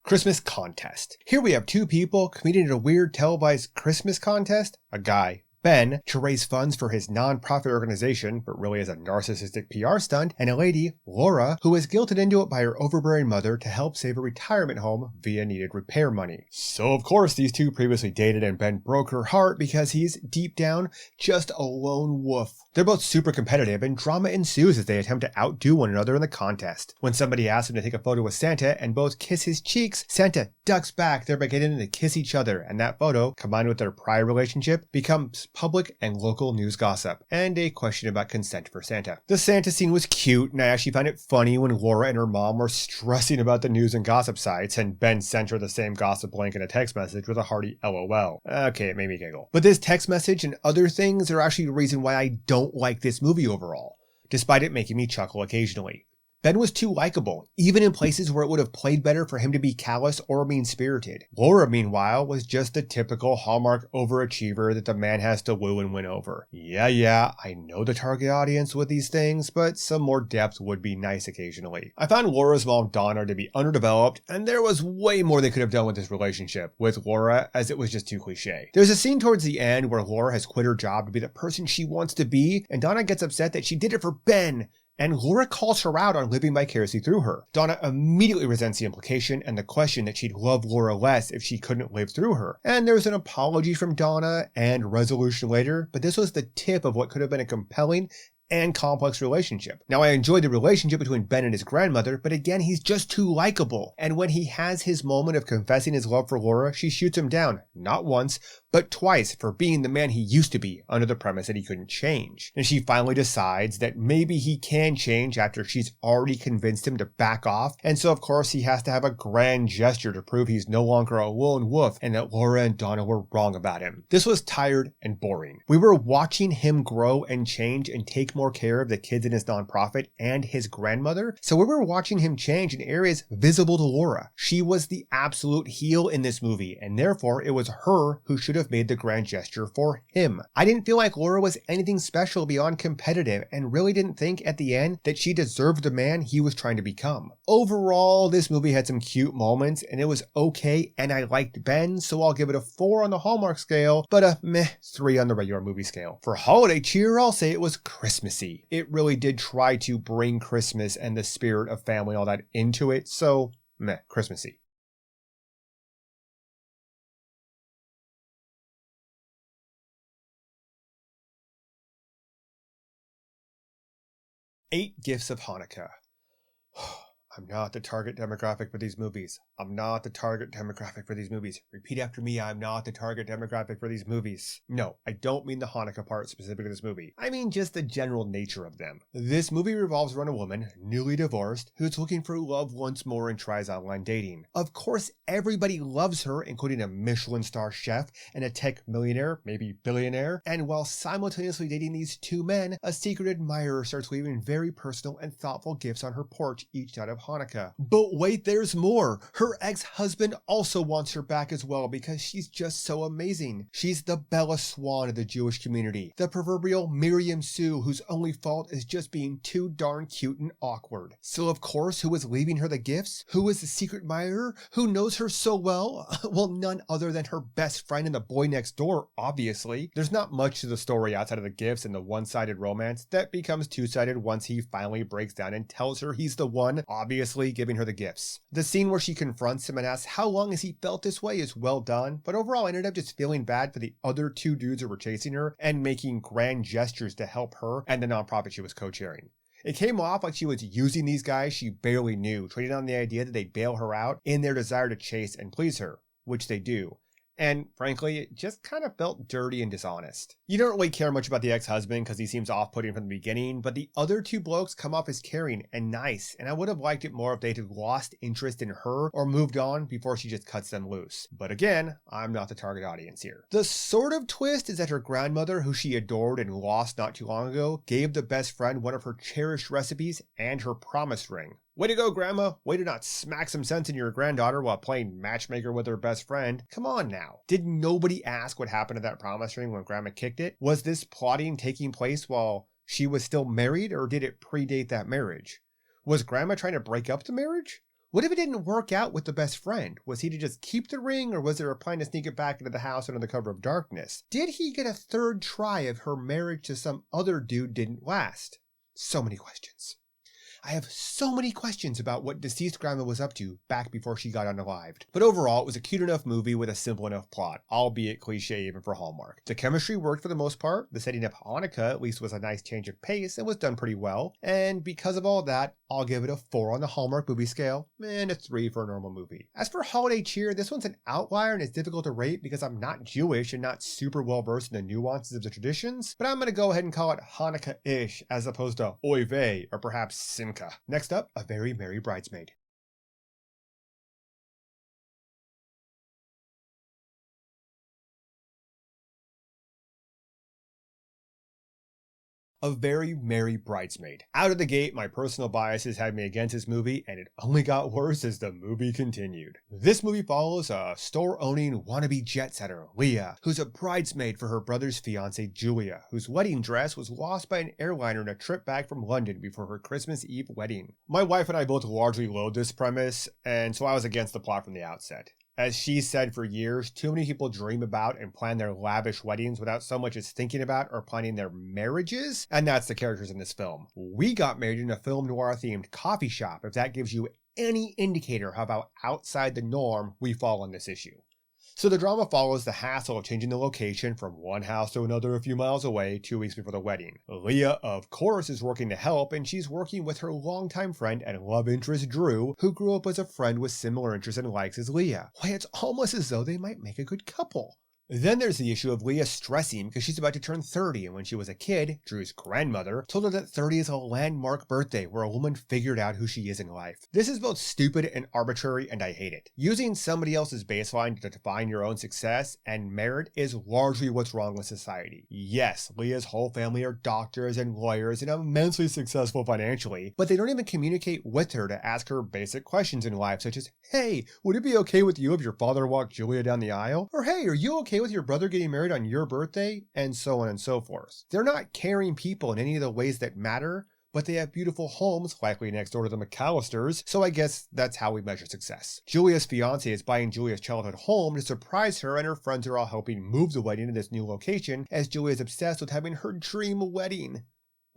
Christmas contest. Here we have 2 people competing in a weird televised Christmas contest. A guy, Ben, to raise funds for his non-profit organization, but really is a narcissistic PR stunt, and a lady, Laura, who was guilted into it by her overbearing mother to help save a retirement home via needed repair money. So of course these 2 previously dated, and Ben broke her heart because he's, deep down, just a lone wolf. They're both super competitive, and drama ensues as they attempt to outdo one another in the contest. When somebody asks him to take a photo with Santa and both kiss his cheeks, Santa ducks back, thereby getting them to kiss each other, and that photo, combined with their prior relationship, becomes public and local news gossip, and a question about consent for Santa. The Santa scene was cute, and I actually found it funny when Laura and her mom were stressing about the news and gossip sites, and Ben sent her the same gossip link in a text message with a hearty LOL. Okay, it made me giggle. But this text message and other things are actually the reason why I don't like this movie overall, despite it making me chuckle occasionally. Ben was too likable, even in places where it would have played better for him to be callous or mean-spirited. Laura, meanwhile, was just the typical Hallmark overachiever that the man has to woo and win over. Yeah, I know the target audience with these things, but some more depth would be nice occasionally. I found Laura's mom, Donna, to be underdeveloped, and there was way more they could have done with this relationship with Laura, as it was just too cliche. There's a scene towards the end where Laura has quit her job to be the person she wants to be, and Donna gets upset that she did it for Ben, and Laura calls her out on living vicariously through her. Donna immediately resents the implication and the question that she'd love Laura less if she couldn't live through her. And there's an apology from Donna and resolution later, but this was the tip of what could have been a compelling and complex relationship. Now, I enjoyed the relationship between Ben and his grandmother, but again, he's just too likable. And when he has his moment of confessing his love for Laura, she shoots him down, not once, but twice, for being the man he used to be, under the premise that he couldn't change. And she finally decides that maybe he can change after she's already convinced him to back off, and so of course he has to have a grand gesture to prove he's no longer a lone wolf and that Laura and Donna were wrong about him. This was tired and boring. We were watching him grow and change and take more care of the kids in his nonprofit and his grandmother, so we were watching him change in areas visible to Laura. She was the absolute heel in this movie, and therefore it was her who should have made the grand gesture for him. I didn't feel like Laura was anything special beyond competitive, and really didn't think at the end that she deserved the man he was trying to become. Overall, this movie had some cute moments, and it was okay, and I liked Ben, so I'll give it a 4 on the Hallmark scale, but a meh 3 on the regular movie scale. For holiday cheer, I'll say it was Christmassy. It really did try to bring Christmas and the spirit of family and all that into it, so meh, Christmassy. Eight Gifts of Hanukkah. I'm not the target demographic for these movies. I'm not the target demographic for these movies. Repeat after me, I'm not the target demographic for these movies. No, I don't mean the Hanukkah part specific to this movie. I mean just the general nature of them. This movie revolves around a woman, newly divorced, who's looking for love once more and tries online dating. Of course, everybody loves her, including a Michelin star chef and a tech millionaire, maybe billionaire. And while simultaneously dating these two men, a secret admirer starts leaving very personal and thoughtful gifts on her porch each night of Hanukkah. But wait, there's more. Her ex-husband also wants her back as well because she's just so amazing. She's the Bella Swan of the Jewish community, the proverbial Miriam Sue whose only fault is just being too darn cute and awkward. So of course, who is leaving her the gifts? Who is the secret admirer? Who knows her so well? Well, none other than her best friend and the boy next door, obviously. There's not much to the story outside of the gifts and the one-sided romance that becomes two-sided once he finally breaks down and tells her he's the one, obviously giving her the gifts. The scene where she confronts him and asks how long has he felt this way is well done, but overall I ended up just feeling bad for the other two dudes who were chasing her and making grand gestures to help her and the nonprofit she was co-chairing. It came off like she was using these guys she barely knew, trading on the idea that they'd bail her out in their desire to chase and please her, which they do. And frankly, it just kind of felt dirty and dishonest. You don't really care much about the ex-husband because he seems off-putting from the beginning, but the other two blokes come off as caring and nice, and I would have liked it more if they'd have lost interest in her or moved on before she just cuts them loose. But again, I'm not the target audience here. The sort of twist is that her grandmother, who she adored and lost not too long ago, gave the best friend one of her cherished recipes and her promise ring. Way to go, Grandma. Way to not smack some sense in your granddaughter while playing matchmaker with her best friend. Come on now. Did nobody ask what happened to that promise ring when Grandma kicked it? Was this plotting taking place while she was still married, or did it predate that marriage? Was Grandma trying to break up the marriage? What if it didn't work out with the best friend? Was he to just keep the ring, or was there a plan to sneak it back into the house under the cover of darkness? Did he get a third try if her marriage to some other dude didn't last? So many questions. I have so many questions about what deceased grandma was up to back before she got unalived. But overall, it was a cute enough movie with a simple enough plot, albeit cliche even for Hallmark. The chemistry worked for the most part. The setting up Hanukkah at least was a nice change of pace and was done pretty well. And because of all that, I'll give it a 4 on the Hallmark movie scale and a 3 for a normal movie. As for holiday cheer, this one's an outlier and it's difficult to rate because I'm not Jewish and not super well versed in the nuances of the traditions, but I'm going to go ahead and call it Hanukkah-ish as opposed to Oy vey or perhaps Simcha. Next up, A Very Merry Bridesmaid. A Very Merry Bridesmaid. Out of the gate, my personal biases had me against this movie, and it only got worse as the movie continued. This movie follows a store-owning wannabe jet setter, Leah, who's a bridesmaid for her brother's fiancée, Julia, whose wedding dress was lost by an airliner on a trip back from London before her Christmas Eve wedding. My wife and I both largely loathe this premise, and so I was against the plot from the outset. As she said for years, too many people dream about and plan their lavish weddings without so much as thinking about or planning their marriages, and that's the characters in this film. We got married in a film noir themed coffee shop, if that gives you any indicator of how outside the norm we fall on this issue. So the drama follows the hassle of changing the location from one house to another a few miles away 2 weeks before the wedding. Leah, of course, is working to help, and she's working with her longtime friend and love interest Drew, who grew up as a friend with similar interests and likes as Leah. Why, it's almost as though they might make a good couple. Then there's the issue of Leah stressing because she's about to turn 30, and when she was a kid, Drew's grandmother told her that 30 is a landmark birthday where a woman figured out who she is in life. This is both stupid and arbitrary, and I hate it. Using somebody else's baseline to define your own success and merit is largely what's wrong with society. Yes, Leah's whole family are doctors and lawyers and immensely successful financially, but they don't even communicate with her to ask her basic questions in life, such as, hey, would it be okay with you if your father walked Julia down the aisle? Or hey, are you okay with your brother getting married on your birthday? And so on and so forth. They're not caring people in any of the ways that matter, but they have beautiful homes, likely next door to the McAllisters, so I guess that's how we measure success. Julia's fiancé is buying Julia's childhood home to surprise her, and her friends are all helping move the wedding to this new location as Julia is obsessed with having her dream wedding.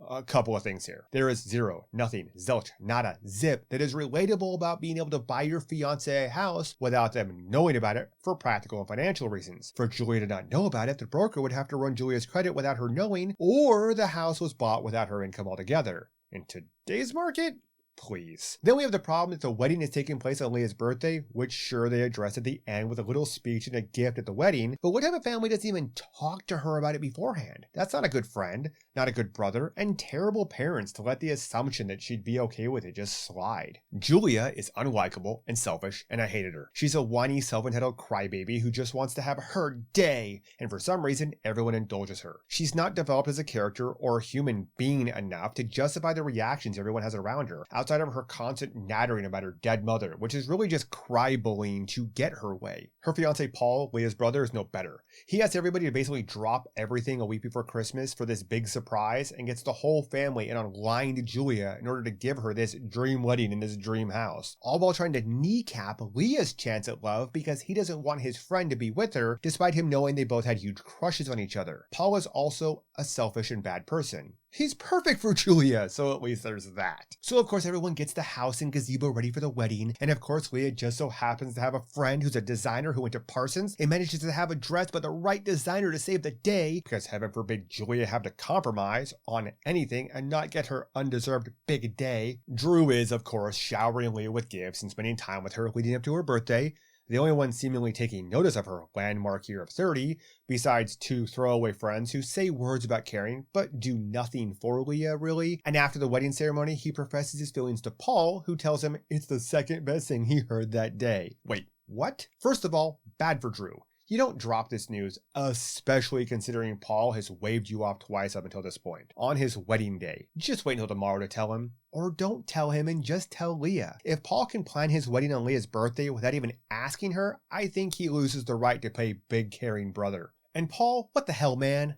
A couple of things here. There is zero, nothing, zilch, nada, zip that is relatable about being able to buy your fiancé a house without them knowing about it for practical and financial reasons. For Julia to not know about it, the broker would have to run Julia's credit without her knowing, or the house was bought without her income altogether. In today's market, please. Then we have the problem that the wedding is taking place on Leah's birthday, which sure they address at the end with a little speech and a gift at the wedding, but what type of family doesn't even talk to her about it beforehand? That's not a good friend, not a good brother, and terrible parents to let the assumption that she'd be okay with it just slide. Julia is unlikable and selfish, and I hated her. She's a whiny, self-entitled crybaby who just wants to have her day, and for some reason, everyone indulges her. She's not developed as a character or a human being enough to justify the reactions everyone has around her, outside of her constant nattering about her dead mother, which is really just cry-bullying to get her way. Her fiancé Paul, Leah's brother, is no better. He asks everybody to basically drop everything a week before Christmas for this big surprise and gets the whole family in on lying to Julia in order to give her this dream wedding in this dream house, all while trying to kneecap Leah's chance at love because he doesn't want his friend to be with her, despite him knowing they both had huge crushes on each other. Paul is also a selfish and bad person. He's perfect for Julia, so at least there's that. So of course everyone gets the house and gazebo ready for the wedding, and of course Leah just so happens to have a friend who's a designer who went to Parsons and manages to have a dress by the right designer to save the day, because heaven forbid Julia have to compromise on anything and not get her undeserved big day. Drew is of course showering Leah with gifts and spending time with her leading up to her birthday, the only one seemingly taking notice of her landmark year of 30, besides two throwaway friends who say words about caring, but do nothing for Leah, really. And after the wedding ceremony, he professes his feelings to Paul, who tells him it's the second best thing he heard that day. Wait, what? First of all, bad for Drew. You don't drop this news, especially considering Paul has waved you off twice up until this point, on his wedding day. Just wait until tomorrow to tell him. Or don't tell him and just tell Leah. If Paul can plan his wedding on Leah's birthday without even asking her, I think he loses the right to play big caring brother. And Paul, what the hell, man?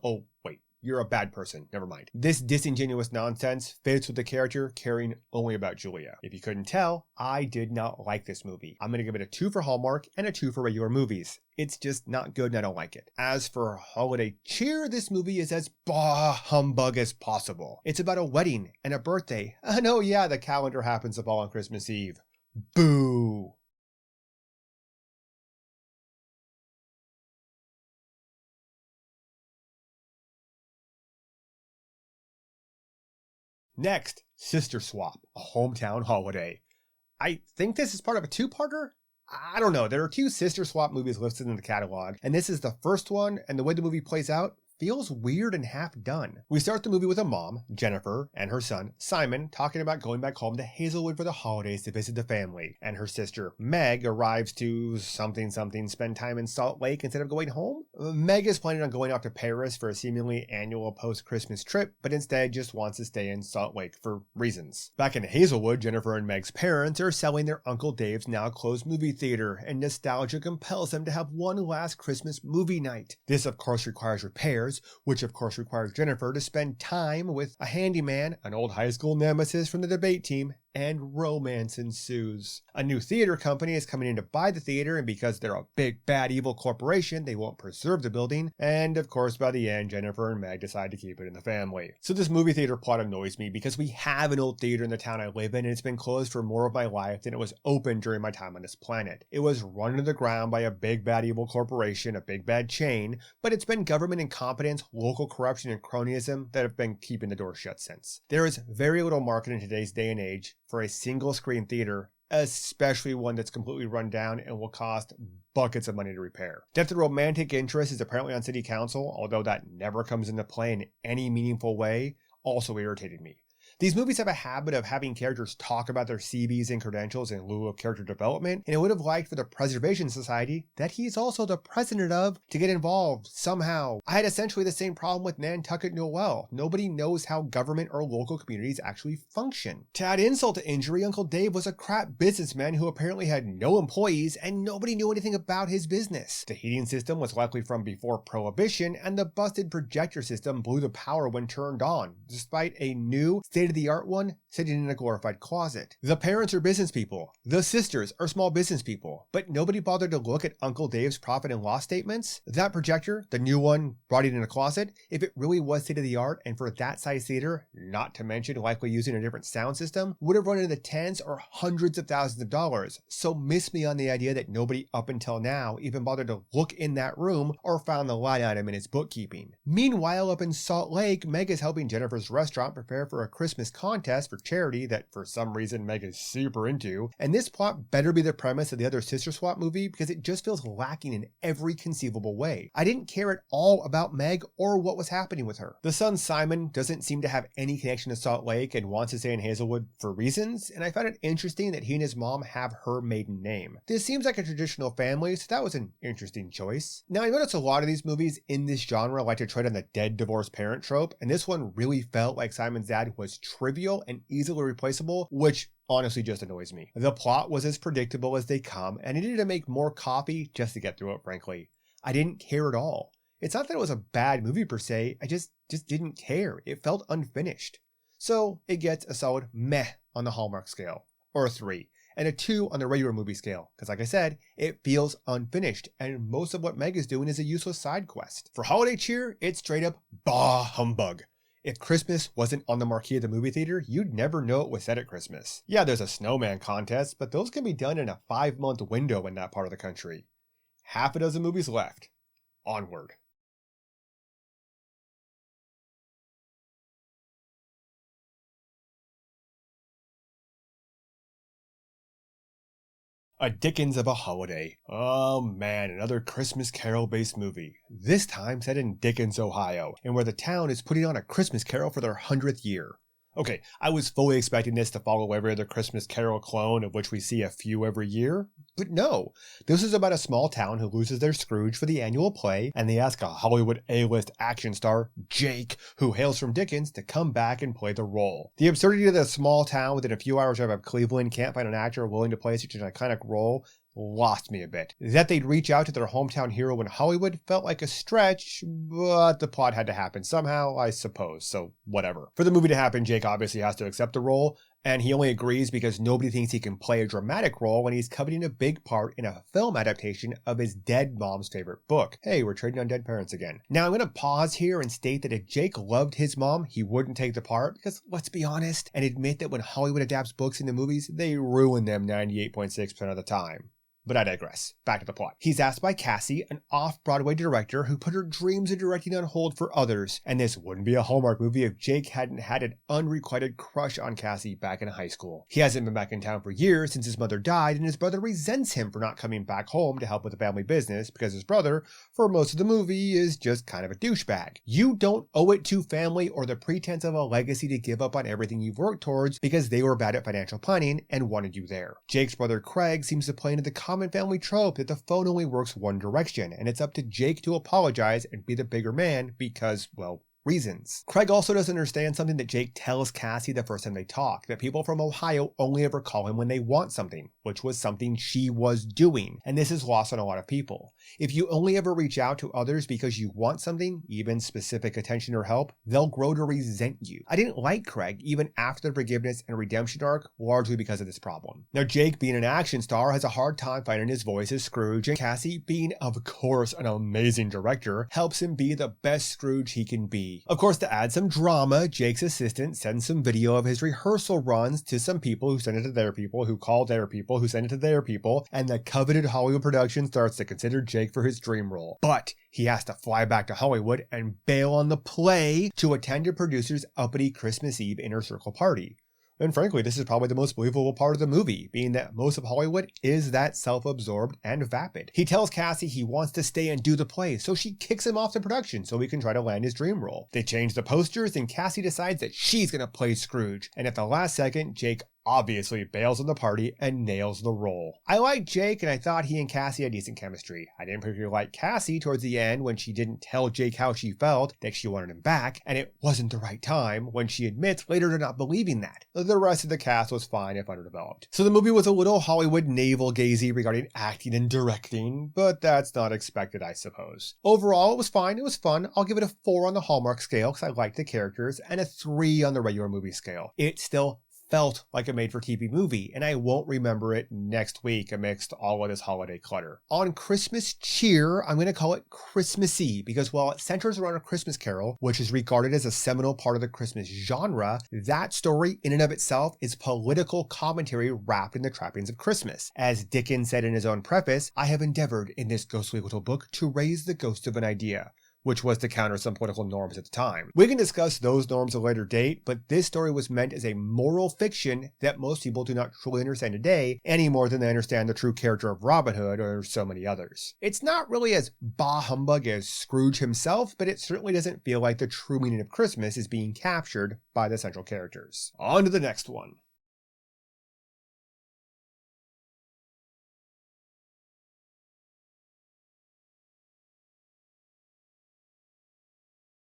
Oh, wait. You're a bad person. Never mind. This disingenuous nonsense fits with the character caring only about Julia. If you couldn't tell, I did not like this movie. I'm going to give it a 2 for Hallmark and a 2 for regular movies. It's just not good and I don't like it. As for holiday cheer, this movie is as bah humbug as possible. It's about a wedding and a birthday. And oh yeah, the calendar happens to fall on Christmas Eve. Boo! Next, Sister Swap, a hometown holiday. I think this is part of a two-parter? I don't know. There are 2 Sister Swap movies listed in the catalog, and this is the first one, and the way the movie plays out feels weird and half done. We start the movie with a mom, Jennifer, and her son, Simon, talking about going back home to Hazelwood for the holidays to visit the family, and her sister, Meg, arrives to something, spend time in Salt Lake instead of going home. Meg is planning on going off to Paris for a seemingly annual post-Christmas trip, but instead just wants to stay in Salt Lake for reasons. Back in Hazelwood, Jennifer and Meg's parents are selling their Uncle Dave's now closed movie theater, and nostalgia compels them to have one last Christmas movie night. This of course requires repairs, which of course requires Jennifer to spend time with a handyman, an old high school nemesis from the debate team, and romance ensues. A new theater company is coming in to buy the theater, and because they're a big bad evil corporation, they won't preserve the building, and of course by the end Jennifer and Meg decide to keep it in the family. So this movie theater plot annoys me because we have an old theater in the town I live in, and it's been closed for more of my life than it was open during my time on this planet. It was run into the ground by a big bad evil corporation, a big bad chain, but it's been government incompetence, local corruption, and cronyism that have been keeping the door shut since. There is very little market in today's day and age for a single screen theater, especially one that's completely run down and will cost buckets of money to repair. Depth of romantic interest is apparently on city council, although that never comes into play in any meaningful way, also irritated me. These movies have a habit of having characters talk about their CVs and credentials in lieu of character development, and I would have liked for the Preservation Society, that he's also the president of, to get involved somehow. I had essentially the same problem with Nantucket Noel. Nobody knows how government or local communities actually function. To add insult to injury, Uncle Dave was a crap businessman who apparently had no employees and nobody knew anything about his business. The heating system was likely from before Prohibition, and the busted projector system blew the power when turned on, despite a new state-of-the-art one sitting in a glorified closet. The parents are business people. The sisters are small business people. But nobody bothered to look at Uncle Dave's profit and loss statements. That projector, the new one brought it in a closet, if it really was state-of-the-art and for that size theater, not to mention likely using a different sound system, would have run into the tens or hundreds of thousands of dollars. So miss me on the idea that nobody up until now even bothered to look in that room or found the line item in his bookkeeping. Meanwhile, up in Salt Lake, Meg is helping Jennifer's restaurant prepare for a Christmas Christmas contest for charity that for some reason Meg is super into, and this plot better be the premise of the other Sister Swap movie because it just feels lacking in every conceivable way. I didn't care at all about Meg or what was happening with her. The son Simon doesn't seem to have any connection to Salt Lake and wants to stay in Hazelwood for reasons, and I found it interesting that he and his mom have her maiden name. This seems like a traditional family, so that was an interesting choice. Now, I noticed a lot of these movies in this genre like to tread on the dead divorced parent trope, and this one really felt like Simon's dad was trivial and easily replaceable, which honestly just annoys me. The plot was as predictable as they come, and I needed to make more coffee just to get through it, frankly. I didn't care at all. It's not that it was a bad movie per se, I just didn't care. It felt unfinished. So it gets a solid meh on the Hallmark scale, or a 3, and a 2 on the regular movie scale, because like I said, it feels unfinished, and most of what Meg is doing is a useless side quest. For holiday cheer, it's straight up bah humbug. If Christmas wasn't on the marquee of the movie theater, you'd never know it was set at Christmas. Yeah, there's a snowman contest, but those can be done in a 5-month window in that part of the country. Half a dozen movies left. Onward. A Dickens of a Holiday. Oh man, another Christmas Carol-based movie. This time set in Dickens, Ohio, and where the town is putting on a Christmas Carol for their 100th year. Okay, I was fully expecting this to follow every other Christmas Carol clone, of which we see a few every year, but no. This is about a small town who loses their Scrooge for the annual play, and they ask a Hollywood A-list action star, Jake, who hails from Dickens, to come back and play the role. The absurdity of the small town within a few hours drive of Cleveland can't find an actor willing to play such an iconic role lost me a bit. That they'd reach out to their hometown hero in Hollywood felt like a stretch, but the plot had to happen somehow, I suppose, so whatever. For the movie to happen, Jake obviously has to accept the role, and he only agrees because nobody thinks he can play a dramatic role when he's coveting a big part in a film adaptation of his dead mom's favorite book. Hey, we're trading on dead parents again. Now I'm going to pause here and state that if Jake loved his mom, he wouldn't take the part, because let's be honest and admit that when Hollywood adapts books into movies, they ruin them 98.6% of the time. But I digress. Back to the plot. He's asked by Cassie, an off-Broadway director who put her dreams of directing on hold for others, and this wouldn't be a Hallmark movie if Jake hadn't had an unrequited crush on Cassie back in high school. He hasn't been back in town for years since his mother died, and his brother resents him for not coming back home to help with the family business because his brother, for most of the movie, is just kind of a douchebag. You don't owe it to family or the pretense of a legacy to give up on everything you've worked towards because they were bad at financial planning and wanted you there. Jake's brother Craig seems to play into the common family trope that the phone only works one direction, and it's up to Jake to apologize and be the bigger man because, well, reasons. Craig also doesn't understand something that Jake tells Cassie the first time they talk, that people from Ohio only ever call him when they want something, which was something she was doing, and this is lost on a lot of people. If you only ever reach out to others because you want something, even specific attention or help, they'll grow to resent you. I didn't like Craig even after the forgiveness and redemption arc, largely because of this problem. Now Jake, being an action star, has a hard time finding his voice as Scrooge, and Cassie, being of course an amazing director, helps him be the best Scrooge he can be. Of course, to add some drama, Jake's assistant sends some video of his rehearsal runs to some people who send it to their people, who call their people, who send it to their people, and the coveted Hollywood production starts to consider Jake for his dream role. But he has to fly back to Hollywood and bail on the play to attend a producer's uppity Christmas Eve inner circle party. And frankly, this is probably the most believable part of the movie, being that most of Hollywood is that self-absorbed and vapid. He tells Cassie he wants to stay and do the play, so she kicks him off the production so he can try to land his dream role. They change the posters, and Cassie decides that she's gonna play Scrooge, and at the last second, Jake obviously bails on the party and nails the role. I liked Jake, and I thought he and Cassie had decent chemistry. I didn't particularly like Cassie towards the end when she didn't tell Jake how she felt, that she wanted him back, and it wasn't the right time when she admits later to not believing that. The rest of the cast was fine if underdeveloped. So the movie was a little Hollywood navel-gazy regarding acting and directing, but that's not expected, I suppose. Overall, it was fine, it was fun. I'll give it a 4 on the Hallmark scale because I liked the characters, and a 3 on the regular movie scale. It still felt like a made-for-TV movie, and I won't remember it next week amidst all of this holiday clutter. On Christmas cheer, I'm going to call it Christmassy, because while it centers around A Christmas Carol, which is regarded as a seminal part of the Christmas genre, that story in and of itself is political commentary wrapped in the trappings of Christmas. As Dickens said in his own preface, I have endeavored in this ghostly little book to raise the ghost of an idea, which was to counter some political norms at the time. We can discuss those norms at a later date, but this story was meant as a moral fiction that most people do not truly understand today, any more than they understand the true character of Robin Hood or so many others. It's not really as bah humbug as Scrooge himself, but it certainly doesn't feel like the true meaning of Christmas is being captured by the central characters. On to the next one.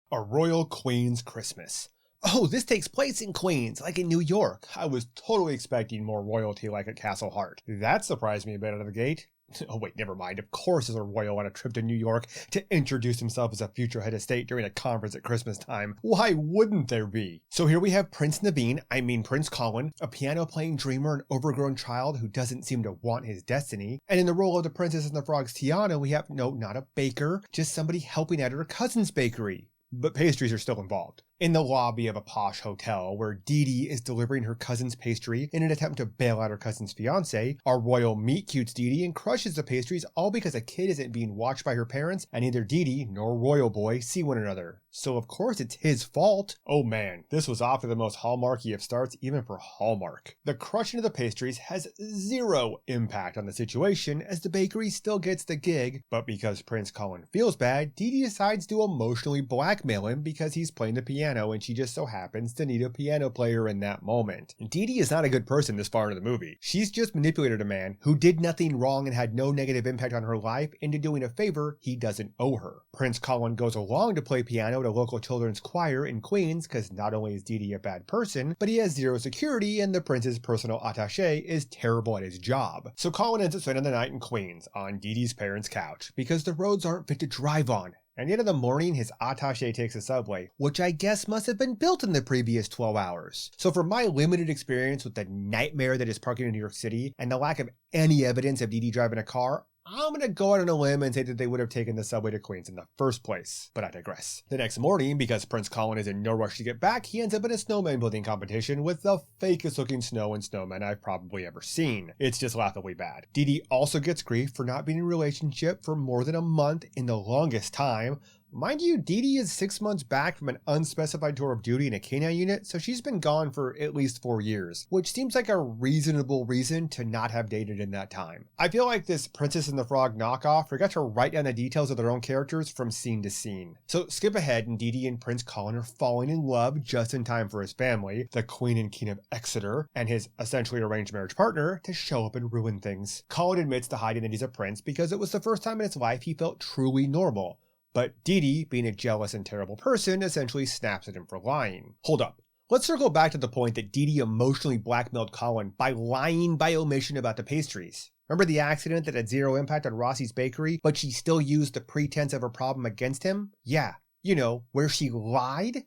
A Royal Queen's Christmas. Oh, this takes place in Queens, like in New York. I was totally expecting more royalty like at Castle Hart. That surprised me a bit out of the gate. Oh wait, never mind. Of course there's a royal on a trip to New York to introduce himself as a future head of state during a conference at Christmas time. Why wouldn't there be? So here we have Prince Prince Colin, a piano-playing dreamer and overgrown child who doesn't seem to want his destiny. And in the role of the Princess and the Frog's Tiana, we have, no, not a baker, just somebody helping at her cousin's bakery. But pastries are still involved. In the lobby of a posh hotel where Dee Dee is delivering her cousin's pastry in an attempt to bail out her cousin's fiancé, our royal meet-cutes Dee Dee and crushes the pastries all because a kid isn't being watched by her parents and neither Dee Dee nor Royal Boy see one another. So of course it's his fault. Oh man, this was off to the most Hallmarky of starts even for Hallmark. The crushing of the pastries has zero impact on the situation as the bakery still gets the gig, but because Prince Colin feels bad, Dee Dee decides to emotionally blackmail him because he's playing the piano and she just so happens to need a piano player in that moment. Dee Dee is not a good person this far into the movie. She's just manipulated a man who did nothing wrong and had no negative impact on her life into doing a favor he doesn't owe her. Prince Colin goes along to play piano at a local children's choir in Queens because not only is Dee Dee a bad person, but he has zero security and the prince's personal attaché is terrible at his job. So Colin ends up spending the night in Queens on Dee Dee's parents' couch because the roads aren't fit to drive on. At the end of the morning, his attaché takes a subway, which I guess must have been built in the previous 12 hours. So for my limited experience with the nightmare that is parking in New York City and the lack of any evidence of Dee Dee driving a car, I'm gonna go out on a limb and say that they would have taken the subway to Queens in the first place, but I digress. The next morning, because Prince Colin is in no rush to get back, he ends up in a snowman building competition with the fakest looking snow and snowmen I've probably ever seen. It's just laughably bad. Dee Dee also gets grief for not being in a relationship for more than a month in the longest time. Mind you, Dee Dee is 6 months back from an unspecified tour of duty in a K-9 unit, so she's been gone for at least 4 years, which seems like a reasonable reason to not have dated in that time. I feel like this Princess and the Frog knockoff forgot to write down the details of their own characters from scene to scene. So skip ahead and Dee Dee and Prince Colin are falling in love just in time for his family, the Queen and King of Exeter, and his essentially arranged marriage partner to show up and ruin things. Colin admits to hiding that he's a prince because it was the first time in his life he felt truly normal. But Dee Dee, being a jealous and terrible person, essentially snaps at him for lying. Hold up. Let's circle back to the point that Dee Dee emotionally blackmailed Colin by lying by omission about the pastries. Remember the accident that had zero impact on Rossi's bakery, but she still used the pretense of her problem against him? Yeah, you know, where she lied?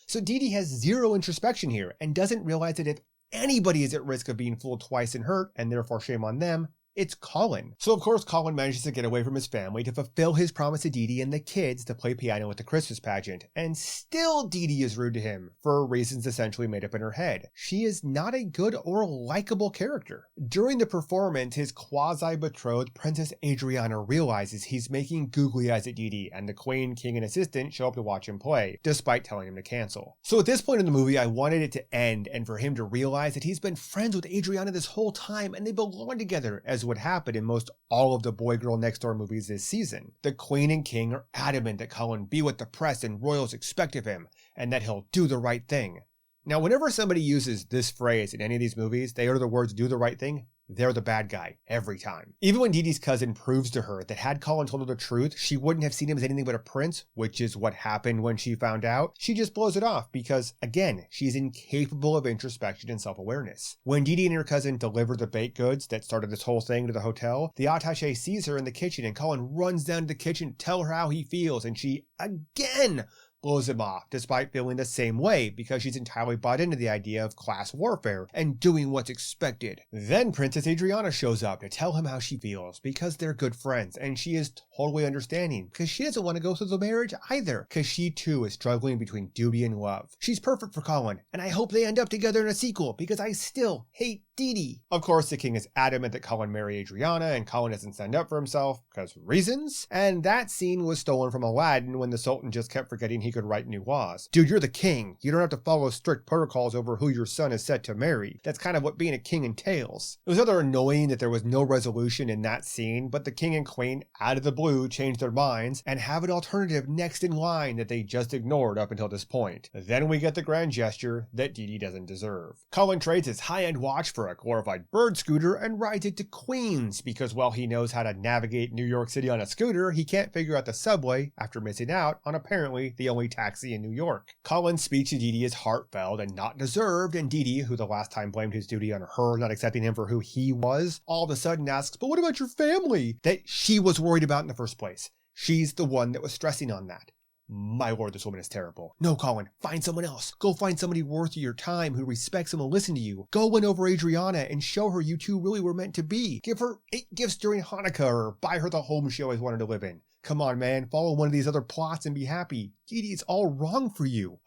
So Dee Dee has zero introspection here and doesn't realize that if anybody is at risk of being fooled twice and hurt, and therefore shame on them, it's Colin. So of course Colin manages to get away from his family to fulfill his promise to Dee Dee and the kids to play piano at the Christmas pageant, and still Dee Dee is rude to him for reasons essentially made up in her head. She is not a good or likable character. During the performance, his quasi-betrothed Princess Adriana realizes he's making googly eyes at Dee Dee, and the Queen, King, and Assistant show up to watch him play, despite telling him to cancel. So at this point in the movie, I wanted it to end and for him to realize that he's been friends with Adriana this whole time and they belong together, as would happen in most all of the Boy Girl Next Door movies this season. The Queen and King are adamant that Colin be what the press and royals expect of him, and that he'll do the right thing. Now, whenever somebody uses this phrase in any of these movies, they utter the words do the right thing, they're the bad guy, every time. Even when Dee Dee's cousin proves to her that had Colin told her the truth, she wouldn't have seen him as anything but a prince, which is what happened when she found out, she just blows it off because, again, she's incapable of introspection and self-awareness. When Dee Dee and her cousin deliver the baked goods that started this whole thing to the hotel, the attaché sees her in the kitchen and Colin runs down to the kitchen to tell her how he feels, and she, again, blows him off, despite feeling the same way because she's entirely bought into the idea of class warfare and doing what's expected. Then Princess Adriana shows up to tell him how she feels because they're good friends, and she is totally understanding because she doesn't want to go through the marriage either because she too is struggling between duty and love. She's perfect for Colin, and I hope they end up together in a sequel because I still hate Dee Dee. Of course, the king is adamant that Colin marry Adriana, and Colin doesn't stand up for himself because reasons. And that scene was stolen from Aladdin when the Sultan just kept forgetting he could write new laws. Dude, you're the king. You don't have to follow strict protocols over who your son is set to marry. That's kind of what being a king entails. It was rather annoying that there was no resolution in that scene, but the king and queen, out of the blue, changed their minds and have an alternative next in line that they just ignored up until this point. Then we get the grand gesture that Dee Dee doesn't deserve. Colin trades his high-end watch for a glorified bird scooter and rides it to Queens because while he knows how to navigate New York City on a scooter, he can't figure out the subway after missing out on apparently the only taxi in New York. Colin's speech to Dee Dee is heartfelt and not deserved, and Dee Dee, who the last time blamed his duty on her not accepting him for who he was, all of a sudden asks, "But what about your family?" that she was worried about in the first place. She's the one that was stressing on that. My lord, this woman is terrible. No, Colin, find someone else. Go find somebody worth your time who respects and will listen to you. Go win over Adriana and show her you two really were meant to be. Give her 8 gifts during Hanukkah or buy her the home she always wanted to live in. Come on, man, follow one of these other plots and be happy. Dee Dee, it's all wrong for you.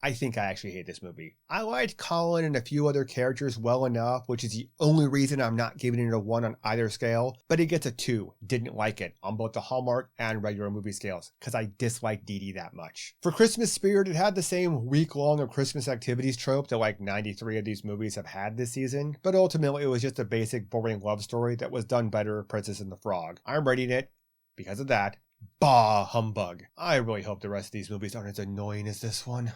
I think I actually hate this movie. I liked Colin and a few other characters well enough, which is the only reason I'm not giving it a 1 on either scale, but it gets a 2. Didn't like it on both the Hallmark and regular movie scales because I dislike Dee Dee that much. For Christmas spirit, it had the same week-long of Christmas activities trope that like 93 of these movies have had this season, but ultimately it was just a basic boring love story that was done better, Princess and the Frog. I'm rating it, because of that, bah humbug. I really hope the rest of these movies aren't as annoying as this one.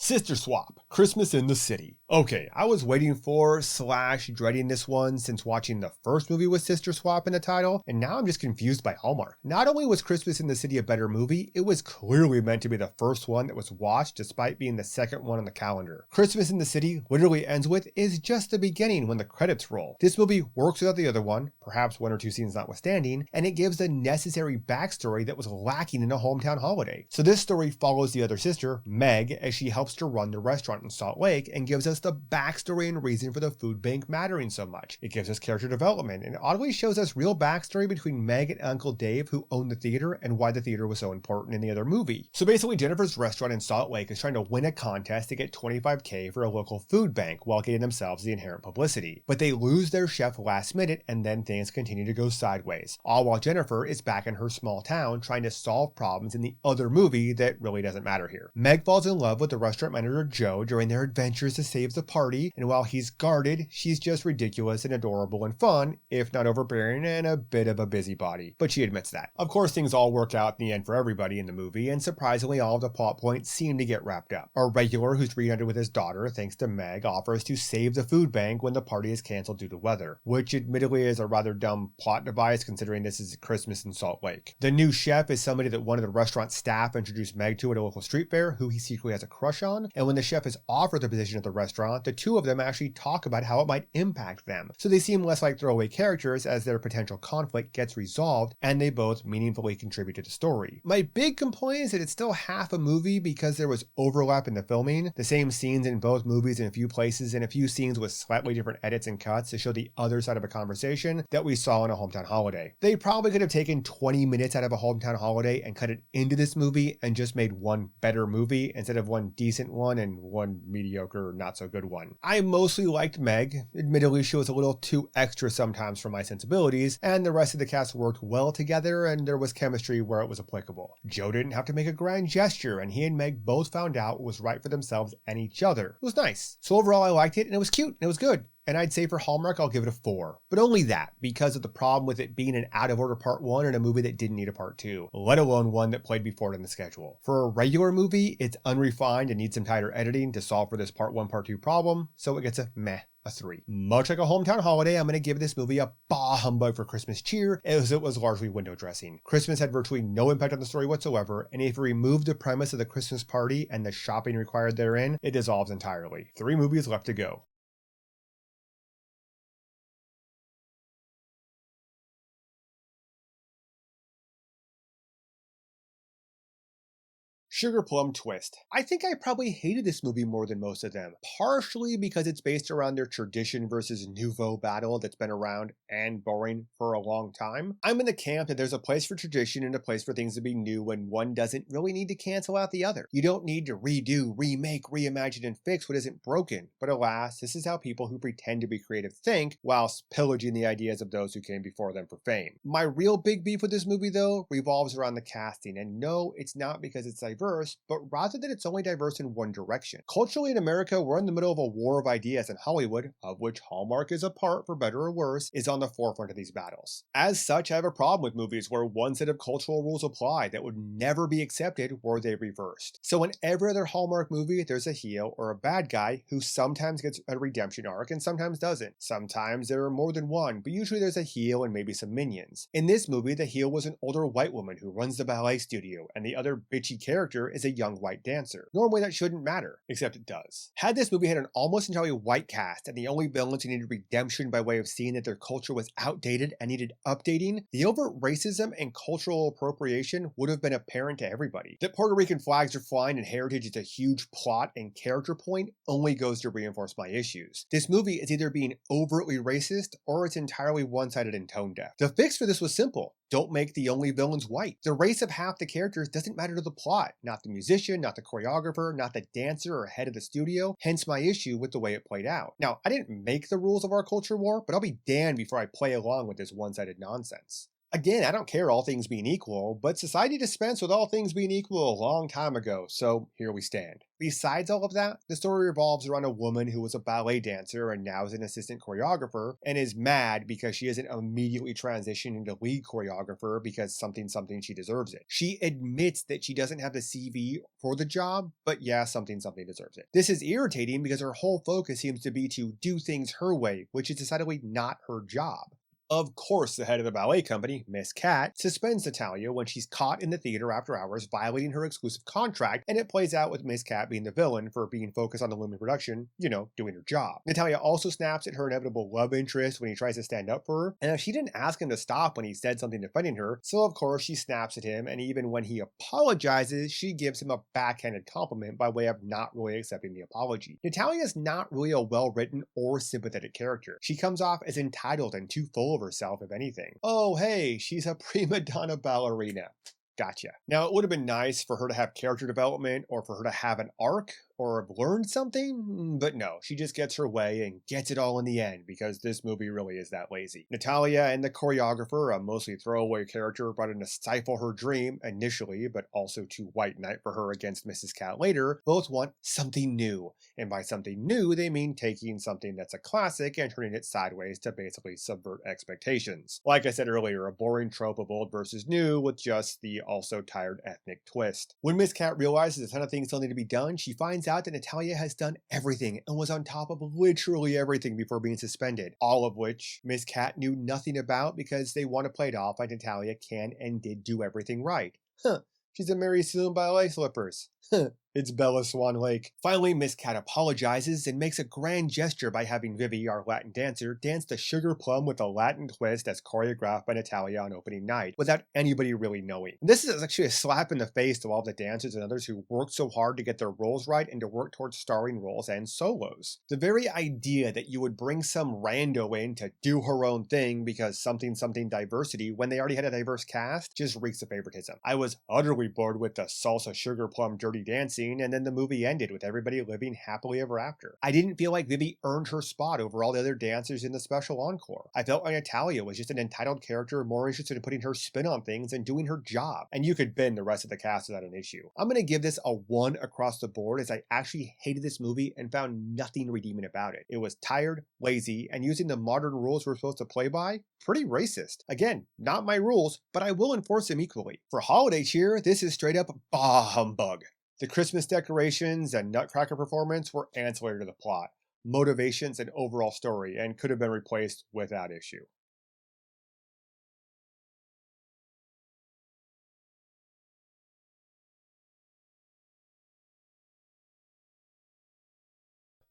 Sister Swap, Christmas in the City. Okay, I was waiting for / dreading this one since watching the first movie with Sister Swap in the title, and now I'm just confused by Hallmark. Not only was Christmas in the City a better movie, it was clearly meant to be the first one that was watched despite being the second one on the calendar. Christmas in the City literally ends with is just the beginning when the credits roll. This movie works without the other one, perhaps 1 or 2 scenes notwithstanding, and it gives the necessary backstory that was lacking in a hometown holiday. So this story follows the other sister, Meg, as she helps to run the restaurant in Salt Lake and gives us the backstory and reason for the food bank mattering so much. It gives us character development and oddly shows us real backstory between Meg and Uncle Dave, who owned the theater, and why the theater was so important in the other movie. So basically, Jennifer's restaurant in Salt Lake is trying to win a contest to get $25K for a local food bank while getting themselves the inherent publicity. But they lose their chef last minute and then things continue to go sideways. All while Jennifer is back in her small town trying to solve problems in the other movie that really doesn't matter here. Meg falls in love with the restaurant manager Joe during their adventures to save the party, and while he's guarded, she's just ridiculous and adorable and fun, if not overbearing and a bit of a busybody. But she admits that. Of course, things all work out in the end for everybody in the movie, and surprisingly all of the plot points seem to get wrapped up. Our regular, who's reunited with his daughter thanks to Meg, offers to save the food bank when the party is canceled due to weather, which admittedly is a rather dumb plot device considering this is Christmas in Salt Lake. The new chef is somebody that one of the restaurant staff introduced Meg to at a local street fair, who he secretly has a crush on, and when the chef is offered the position at the restaurant, the two of them actually talk about how it might impact them. So they seem less like throwaway characters as their potential conflict gets resolved, and they both meaningfully contribute to the story. My big complaint is that it's still half a movie because there was overlap in the filming. The same scenes in both movies in a few places, and a few scenes with slightly different edits and cuts to show the other side of a conversation that we saw in A Hometown Holiday. They probably could have taken 20 minutes out of A Hometown Holiday and cut it into this movie and just made one better movie instead of one decent one and one mediocre, not so good one. I mostly liked Meg. Admittedly, she was a little too extra sometimes for my sensibilities, and the rest of the cast worked well together and there was chemistry where it was applicable. Joe didn't have to make a grand gesture, and he and Meg both found out what was right for themselves and each other. It was nice. So overall, I liked it, and it was cute, and it was good. And I'd say for Hallmark, I'll give it a 4. But only that, because of the problem with it being an out-of-order part 1 and a movie that didn't need a part 2, let alone one that played before it in the schedule. For a regular movie, it's unrefined and needs some tighter editing to solve for this part 1, part 2 problem, so it gets a 3. Much like A Hometown Holiday, I'm going to give this movie a bah humbug for Christmas cheer, as it was largely window dressing. Christmas had virtually no impact on the story whatsoever, and if you remove the premise of the Christmas party and the shopping required therein, it dissolves entirely. 3 movies left to go. Sugar Plum Twist. I think I probably hated this movie more than most of them, partially because it's based around their tradition versus nouveau battle that's been around and boring for a long time. I'm in the camp that there's a place for tradition and a place for things to be new when one doesn't really need to cancel out the other. You don't need to redo, remake, reimagine, and fix what isn't broken, but alas, this is how people who pretend to be creative think, whilst pillaging the ideas of those who came before them for fame. My real big beef with this movie, though, revolves around the casting, and no, it's not because it's diverse, but rather that it's only diverse in one direction. Culturally in America, we're in the middle of a war of ideas, and Hollywood, of which Hallmark is a part for better or worse, is on the forefront of these battles. As such, I have a problem with movies where one set of cultural rules apply that would never be accepted were they reversed. So in every other Hallmark movie, there's a heel or a bad guy who sometimes gets a redemption arc and sometimes doesn't. Sometimes there are more than one, but usually there's a heel and maybe some minions. In this movie, the heel was an older white woman who runs the ballet studio, and the other bitchy character is a young white dancer. Normally that shouldn't matter, except it does. Had this movie had an almost entirely white cast and the only villains who needed redemption by way of seeing that their culture was outdated and needed updating, the overt racism and cultural appropriation would have been apparent to everybody. That Puerto Rican flags are flying and heritage is a huge plot and character point only goes to reinforce my issues. This movie is either being overtly racist or it's entirely one-sided and tone deaf. The fix for this was simple. Don't make the only villains white. The race of half the characters doesn't matter to the plot. Not the musician, not the choreographer, not the dancer or head of the studio, hence my issue with the way it played out. Now, I didn't make the rules of our culture war, but I'll be damned before I play along with this one-sided nonsense. Again, I don't care all things being equal, but society dispensed with all things being equal a long time ago, so here we stand. Besides all of that, the story revolves around a woman who was a ballet dancer and now is an assistant choreographer and is mad because she isn't immediately transitioned into lead choreographer because something she deserves it. She admits that she doesn't have the CV for the job, but yeah, something deserves it. This is irritating because her whole focus seems to be to do things her way, which is decidedly not her job. Of course, the head of the ballet company, Miss Cat, suspends Natalia when she's caught in the theater after hours violating her exclusive contract, and it plays out with Miss Cat being the villain for being focused on the looming production, doing her job. Natalia also snaps at her inevitable love interest when he tries to stand up for her, and she didn't ask him to stop when he said something defending her, so of course she snaps at him, and even when he apologizes, she gives him a backhanded compliment by way of not really accepting the apology. Natalia is not really a well-written or sympathetic character. She comes off as entitled and too full of herself, if anything. Oh, hey, she's a prima donna ballerina. Gotcha. Now, it would have been nice for her to have character development or for her to have an arc or have learned something, but no, she just gets her way and gets it all in the end because this movie really is that lazy. Natalia and the choreographer, a mostly throwaway character brought in to stifle her dream initially, but also to white knight for her against Mrs. Cat later, both want something new. And by something new, they mean taking something that's a classic and turning it sideways to basically subvert expectations. Like I said earlier, a boring trope of old versus new with just the also tired ethnic twist. When Miss Cat realizes a ton of things still need to be done, she finds out that Natalia has done everything and was on top of literally everything before being suspended, all of which Miss Cat knew nothing about because they want to play it off like Natalia can and did do everything right. She's a Mary Sue in ballet slippers. It's Bella Swan Lake. Finally, Miss Cat apologizes and makes a grand gesture by having Vivi, our Latin dancer, dance the Sugar Plum with a Latin twist as choreographed by Natalia on opening night, without anybody really knowing. This is actually a slap in the face to all the dancers and others who worked so hard to get their roles right and to work towards starring roles and solos. The very idea that you would bring some rando in to do her own thing because something diversity when they already had a diverse cast just reeks of favoritism. I was utterly bored with the salsa Sugar Plum dirty dancing, and then the movie ended with everybody living happily ever after. I didn't feel like Vivi earned her spot over all the other dancers in the special encore. I felt like Natalia was just an entitled character more interested in putting her spin on things and doing her job, and you could bend the rest of the cast without an issue. I'm gonna give this a 1 across the board as I actually hated this movie and found nothing redeeming about it. It was tired, lazy, and using the modern rules we're supposed to play by, pretty racist. Again, not my rules, but I will enforce them equally. For holiday cheer, this is straight up bah humbug. The Christmas decorations and Nutcracker performance were ancillary to the plot, motivations, and overall story, and could have been replaced without issue.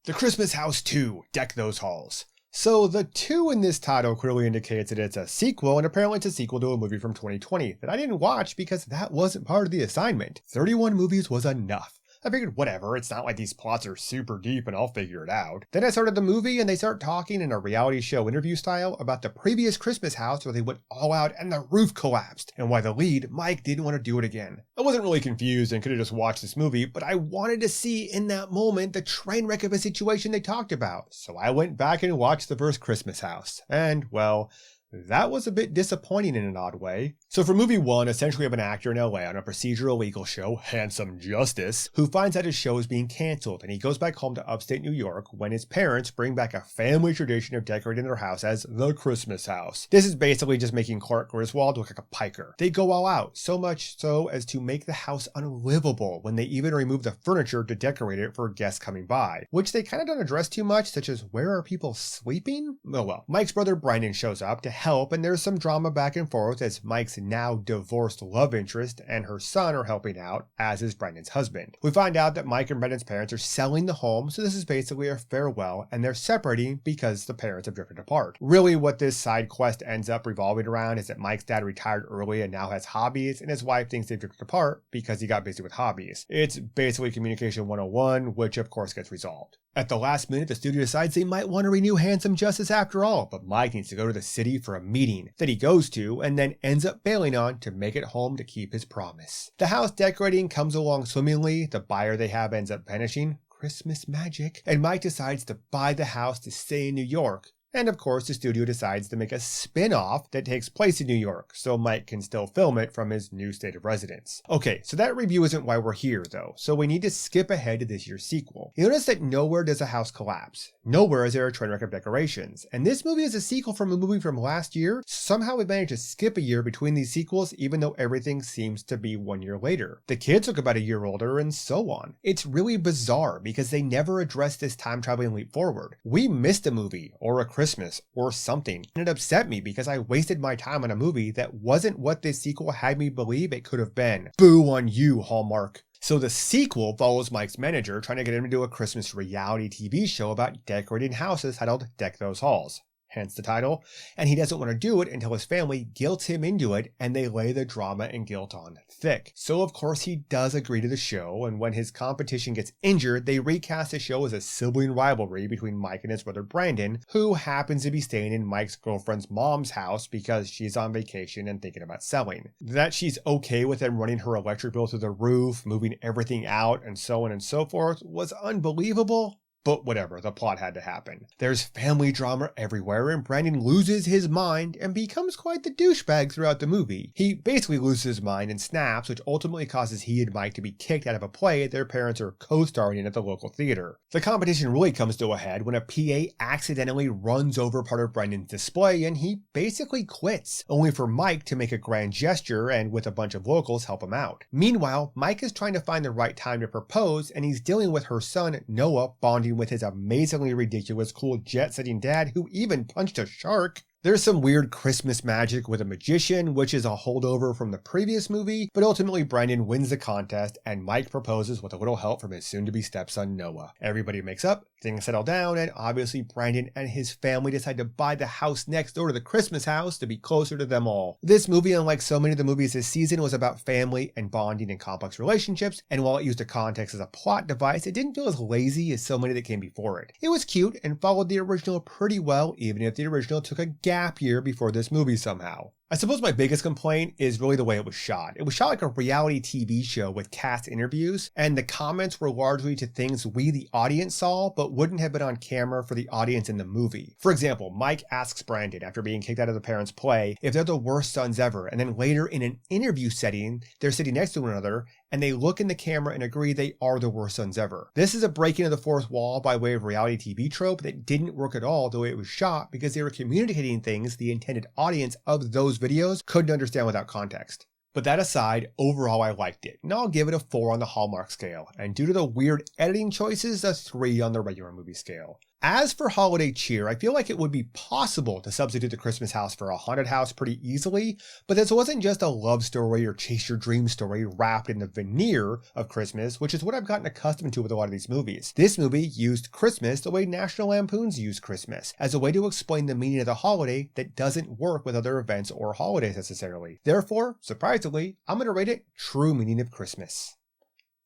The Christmas House 2, Deck Those Halls. So the 2 in this title clearly indicates that it's a sequel, and apparently it's a sequel to a movie from 2020 that I didn't watch because that wasn't part of the assignment. 31 movies was enough. I figured whatever, it's not like these plots are super deep and I'll figure it out. Then I started the movie and they start talking in a reality show interview style about the previous Christmas house where they went all out and the roof collapsed, and why the lead, Mike, didn't want to do it again. I wasn't really confused and could have just watched this movie, but I wanted to see in that moment the train wreck of a situation they talked about. So I went back and watched the first Christmas house. And, well, that was a bit disappointing in an odd way. So for movie 1, essentially we have an actor in LA on a procedural legal show, Handsome Justice, who finds out his show is being canceled, and he goes back home to upstate New York when his parents bring back a family tradition of decorating their house as the Christmas house. This is basically just making Clark Griswold look like a piker. They go all out, so much so as to make the house unlivable when they even remove the furniture to decorate it for guests coming by, which they kind of don't address too much, such as where are people sleeping? Oh well. Mike's brother Brandon shows up to help, and there's some drama back and forth as Mike's now divorced love interest and her son are helping out, as is Brandon's husband. We find out that Mike and Brandon's parents are selling the home, so this is basically a farewell, and they're separating because the parents have drifted apart. Really what this side quest ends up revolving around is that Mike's dad retired early and now has hobbies, and his wife thinks they've drifted apart because he got busy with hobbies. It's basically communication 101, which of course gets resolved. At the last minute, the studio decides they might want to renew Handsome Justice after all, but Mike needs to go to the city for a meeting that he goes to and then ends up bailing on to make it home to keep his promise. The house decorating comes along swimmingly, the buyer they have ends up vanishing, Christmas magic, and Mike decides to buy the house to stay in New York. And of course, the studio decides to make a spin-off that takes place in New York, so Mike can still film it from his new state of residence. Okay, so that review isn't why we're here though, so we need to skip ahead to this year's sequel. You notice that nowhere does a house collapse. Nowhere is there a train wreck of decorations. And this movie is a sequel from a movie from last year. Somehow we managed to skip a year between these sequels, even though everything seems to be 1 year later. The kids look about a year older and so on. It's really bizarre because they never addressed this time traveling leap forward. We missed a movie, or a Christmas, or something, and it upset me because I wasted my time on a movie that wasn't what this sequel had me believe it could have been. Boo on you, Hallmark. So the sequel follows Mike's manager trying to get him to do a Christmas reality TV show about decorating houses titled Deck Those Halls. Hence the title, and he doesn't want to do it until his family guilts him into it, and they lay the drama and guilt on thick. So of course he does agree to the show, and when his competition gets injured, they recast the show as a sibling rivalry between Mike and his brother Brandon, who happens to be staying in Mike's girlfriend's mom's house because she's on vacation and thinking about selling. That she's okay with them running her electric bill through the roof, moving everything out, and so on and so forth was unbelievable. But whatever, the plot had to happen. There's family drama everywhere, and Brandon loses his mind and becomes quite the douchebag throughout the movie. He basically loses his mind and snaps, which ultimately causes he and Mike to be kicked out of a play their parents are co-starring in at the local theater. The competition really comes to a head when a PA accidentally runs over part of Brandon's display, and he basically quits, only for Mike to make a grand gesture and with a bunch of locals help him out. Meanwhile, Mike is trying to find the right time to propose, and he's dealing with her son, Noah, bonding with his amazingly ridiculous cool jet-setting dad who even punched a shark. There's some weird Christmas magic with a magician, which is a holdover from the previous movie, but ultimately Brandon wins the contest and Mike proposes with a little help from his soon-to-be stepson Noah. Everybody makes up, things settle down, and obviously Brandon and his family decide to buy the house next door to the Christmas house to be closer to them all. This movie, unlike so many of the movies this season, was about family and bonding and complex relationships, and while it used a context as a plot device, it didn't feel as lazy as so many that came before it. It was cute and followed the original pretty well, even if the original took a gap year before this movie somehow. I suppose my biggest complaint is really the way it was shot. It was shot like a reality TV show with cast interviews, and the comments were largely to things we the audience saw, but wouldn't have been on camera for the audience in the movie. For example, Mike asks Brandon, after being kicked out of the parents' play, if they're the worst sons ever, and then later in an interview setting, they're sitting next to one another, and they look in the camera and agree they are the worst sons ever. This is a breaking of the fourth wall by way of reality TV trope that didn't work at all the way it was shot because they were communicating things the intended audience of those videos couldn't understand without context. But that aside, overall I liked it, and I'll give it a 4 on the Hallmark scale, and due to the weird editing choices, a 3 on the regular movie scale. As for holiday cheer, I feel like it would be possible to substitute the Christmas house for a haunted house pretty easily, but this wasn't just a love story or chase your dream story wrapped in the veneer of Christmas, which is what I've gotten accustomed to with a lot of these movies. This movie used Christmas the way National Lampoon's use Christmas, as a way to explain the meaning of the holiday that doesn't work with other events or holidays necessarily. Therefore, surprisingly, I'm going to rate it true meaning of Christmas.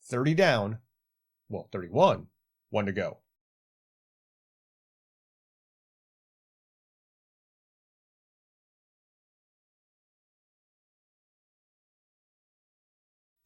30 down. Well, 31. 1 to go.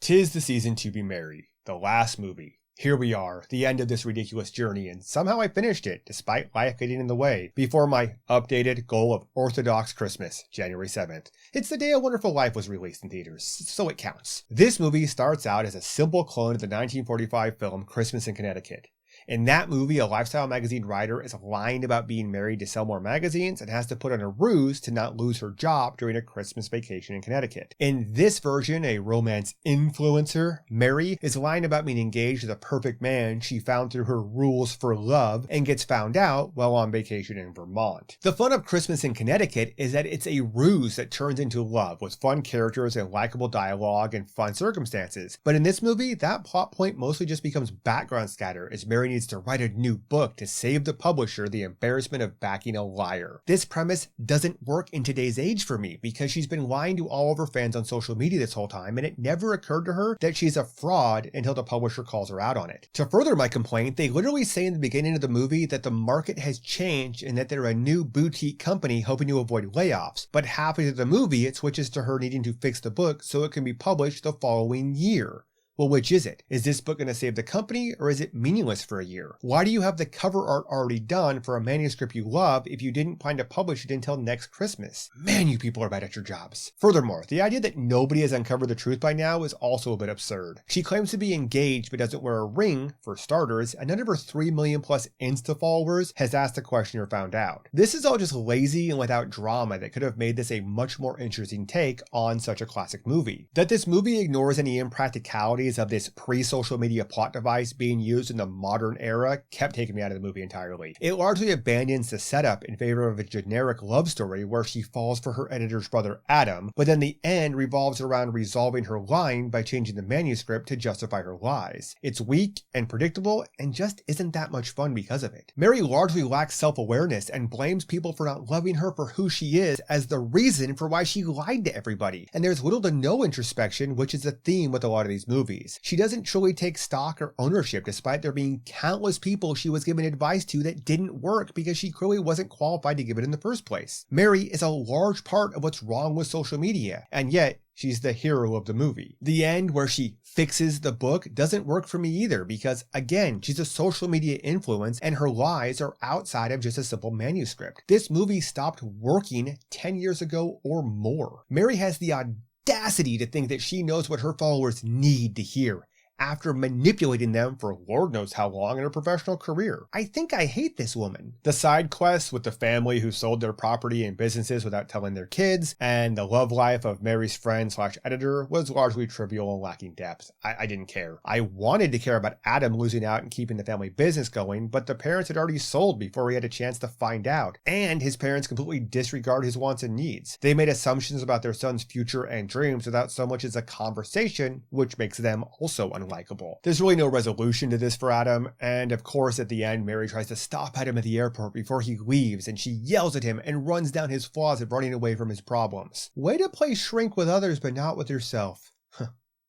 "'Tis the season to be merry," the last movie. Here we are, the end of this ridiculous journey, and somehow I finished it, despite life getting in the way, before my updated goal of Orthodox Christmas, January 7th. It's the day A Wonderful Life was released in theaters, so it counts. This movie starts out as a simple clone of the 1945 film Christmas in Connecticut. In that movie, a lifestyle magazine writer is lying about being married to sell more magazines and has to put on a ruse to not lose her job during a Christmas vacation in Connecticut. In this version, a romance influencer, Mary, is lying about being engaged to the perfect man she found through her rules for love and gets found out while on vacation in Vermont. The fun of Christmas in Connecticut is that it's a ruse that turns into love with fun characters and likable dialogue and fun circumstances. But in this movie, that plot point mostly just becomes background scatter as Mary needs to write a new book to save the publisher the embarrassment of backing a liar. This premise doesn't work in today's age for me because she's been lying to all of her fans on social media this whole time, and it never occurred to her that she's a fraud until the publisher calls her out on it. To further my complaint, they literally say in the beginning of the movie that the market has changed and that they're a new boutique company hoping to avoid layoffs, but halfway through the movie it switches to her needing to fix the book so it can be published the following year. Well, which is it? Is this book going to save the company, or is it meaningless for a year? Why do you have the cover art already done for a manuscript you love if you didn't plan to publish it until next Christmas? Man, you people are bad at your jobs. Furthermore, the idea that nobody has uncovered the truth by now is also a bit absurd. She claims to be engaged but doesn't wear a ring, for starters, and none of her 3 million plus Insta followers has asked a question or found out. This is all just lazy and without drama that could have made this a much more interesting take on such a classic movie. That this movie ignores any impracticality of this pre-social media plot device being used in the modern era kept taking me out of the movie entirely. It largely abandons the setup in favor of a generic love story where she falls for her editor's brother Adam, but then the end revolves around resolving her lying by changing the manuscript to justify her lies. It's weak and predictable and just isn't that much fun because of it. Mary largely lacks self-awareness and blames people for not loving her for who she is as the reason for why she lied to everybody. And there's little to no introspection, which is a theme with a lot of these movies. She doesn't truly take stock or ownership despite there being countless people she was giving advice to that didn't work because she clearly wasn't qualified to give it in the first place. Mary is a large part of what's wrong with social media, and yet she's the hero of the movie. The end where she fixes the book doesn't work for me either because, again, she's a social media influence and her lies are outside of just a simple manuscript. This movie stopped working 10 years ago or more. Mary has the audacity to think that she knows what her followers need to hear after manipulating them for Lord knows how long in her professional career. I think I hate this woman. The side quests with the family who sold their property and businesses without telling their kids, and the love life of Mary's friend / editor was largely trivial and lacking depth. I didn't care. I wanted to care about Adam losing out and keeping the family business going, but the parents had already sold before he had a chance to find out, and his parents completely disregard his wants and needs. They made assumptions about their son's future and dreams without so much as a conversation, which makes them also unlikable. There's really no resolution to this for Adam, and of course at the end Mary tries to stop Adam at the airport before he leaves and she yells at him and runs down his flaws of running away from his problems. Way to play shrink with others but not with yourself.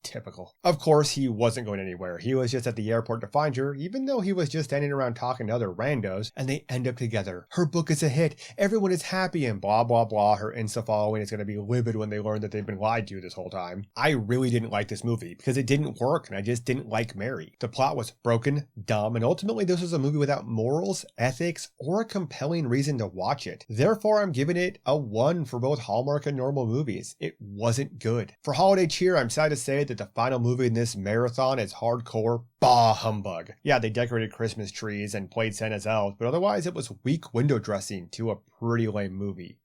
Typical. Of course, he wasn't going anywhere. He was just at the airport to find her, even though he was just standing around talking to other randos, and they end up together. Her book is a hit. Everyone is happy and blah, blah, blah. Her Insta following is going to be livid when they learn that they've been lied to this whole time. I really didn't like this movie because it didn't work and I just didn't like Mary. The plot was broken, dumb, and ultimately this was a movie without morals, ethics, or a compelling reason to watch it. Therefore, I'm giving it a 1 for both Hallmark and normal movies. It wasn't good. For holiday cheer, I'm sad to say that the final movie in this marathon is hardcore bah humbug. Yeah, they decorated Christmas trees and played Santa's elves, but otherwise it was weak window dressing to a pretty lame movie.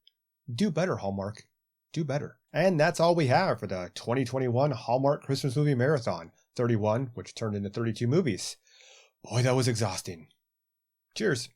Do better, Hallmark. Do better. And that's all we have for the 2021 Hallmark Christmas Movie Marathon. 31, which turned into 32 movies. Boy, that was exhausting. Cheers.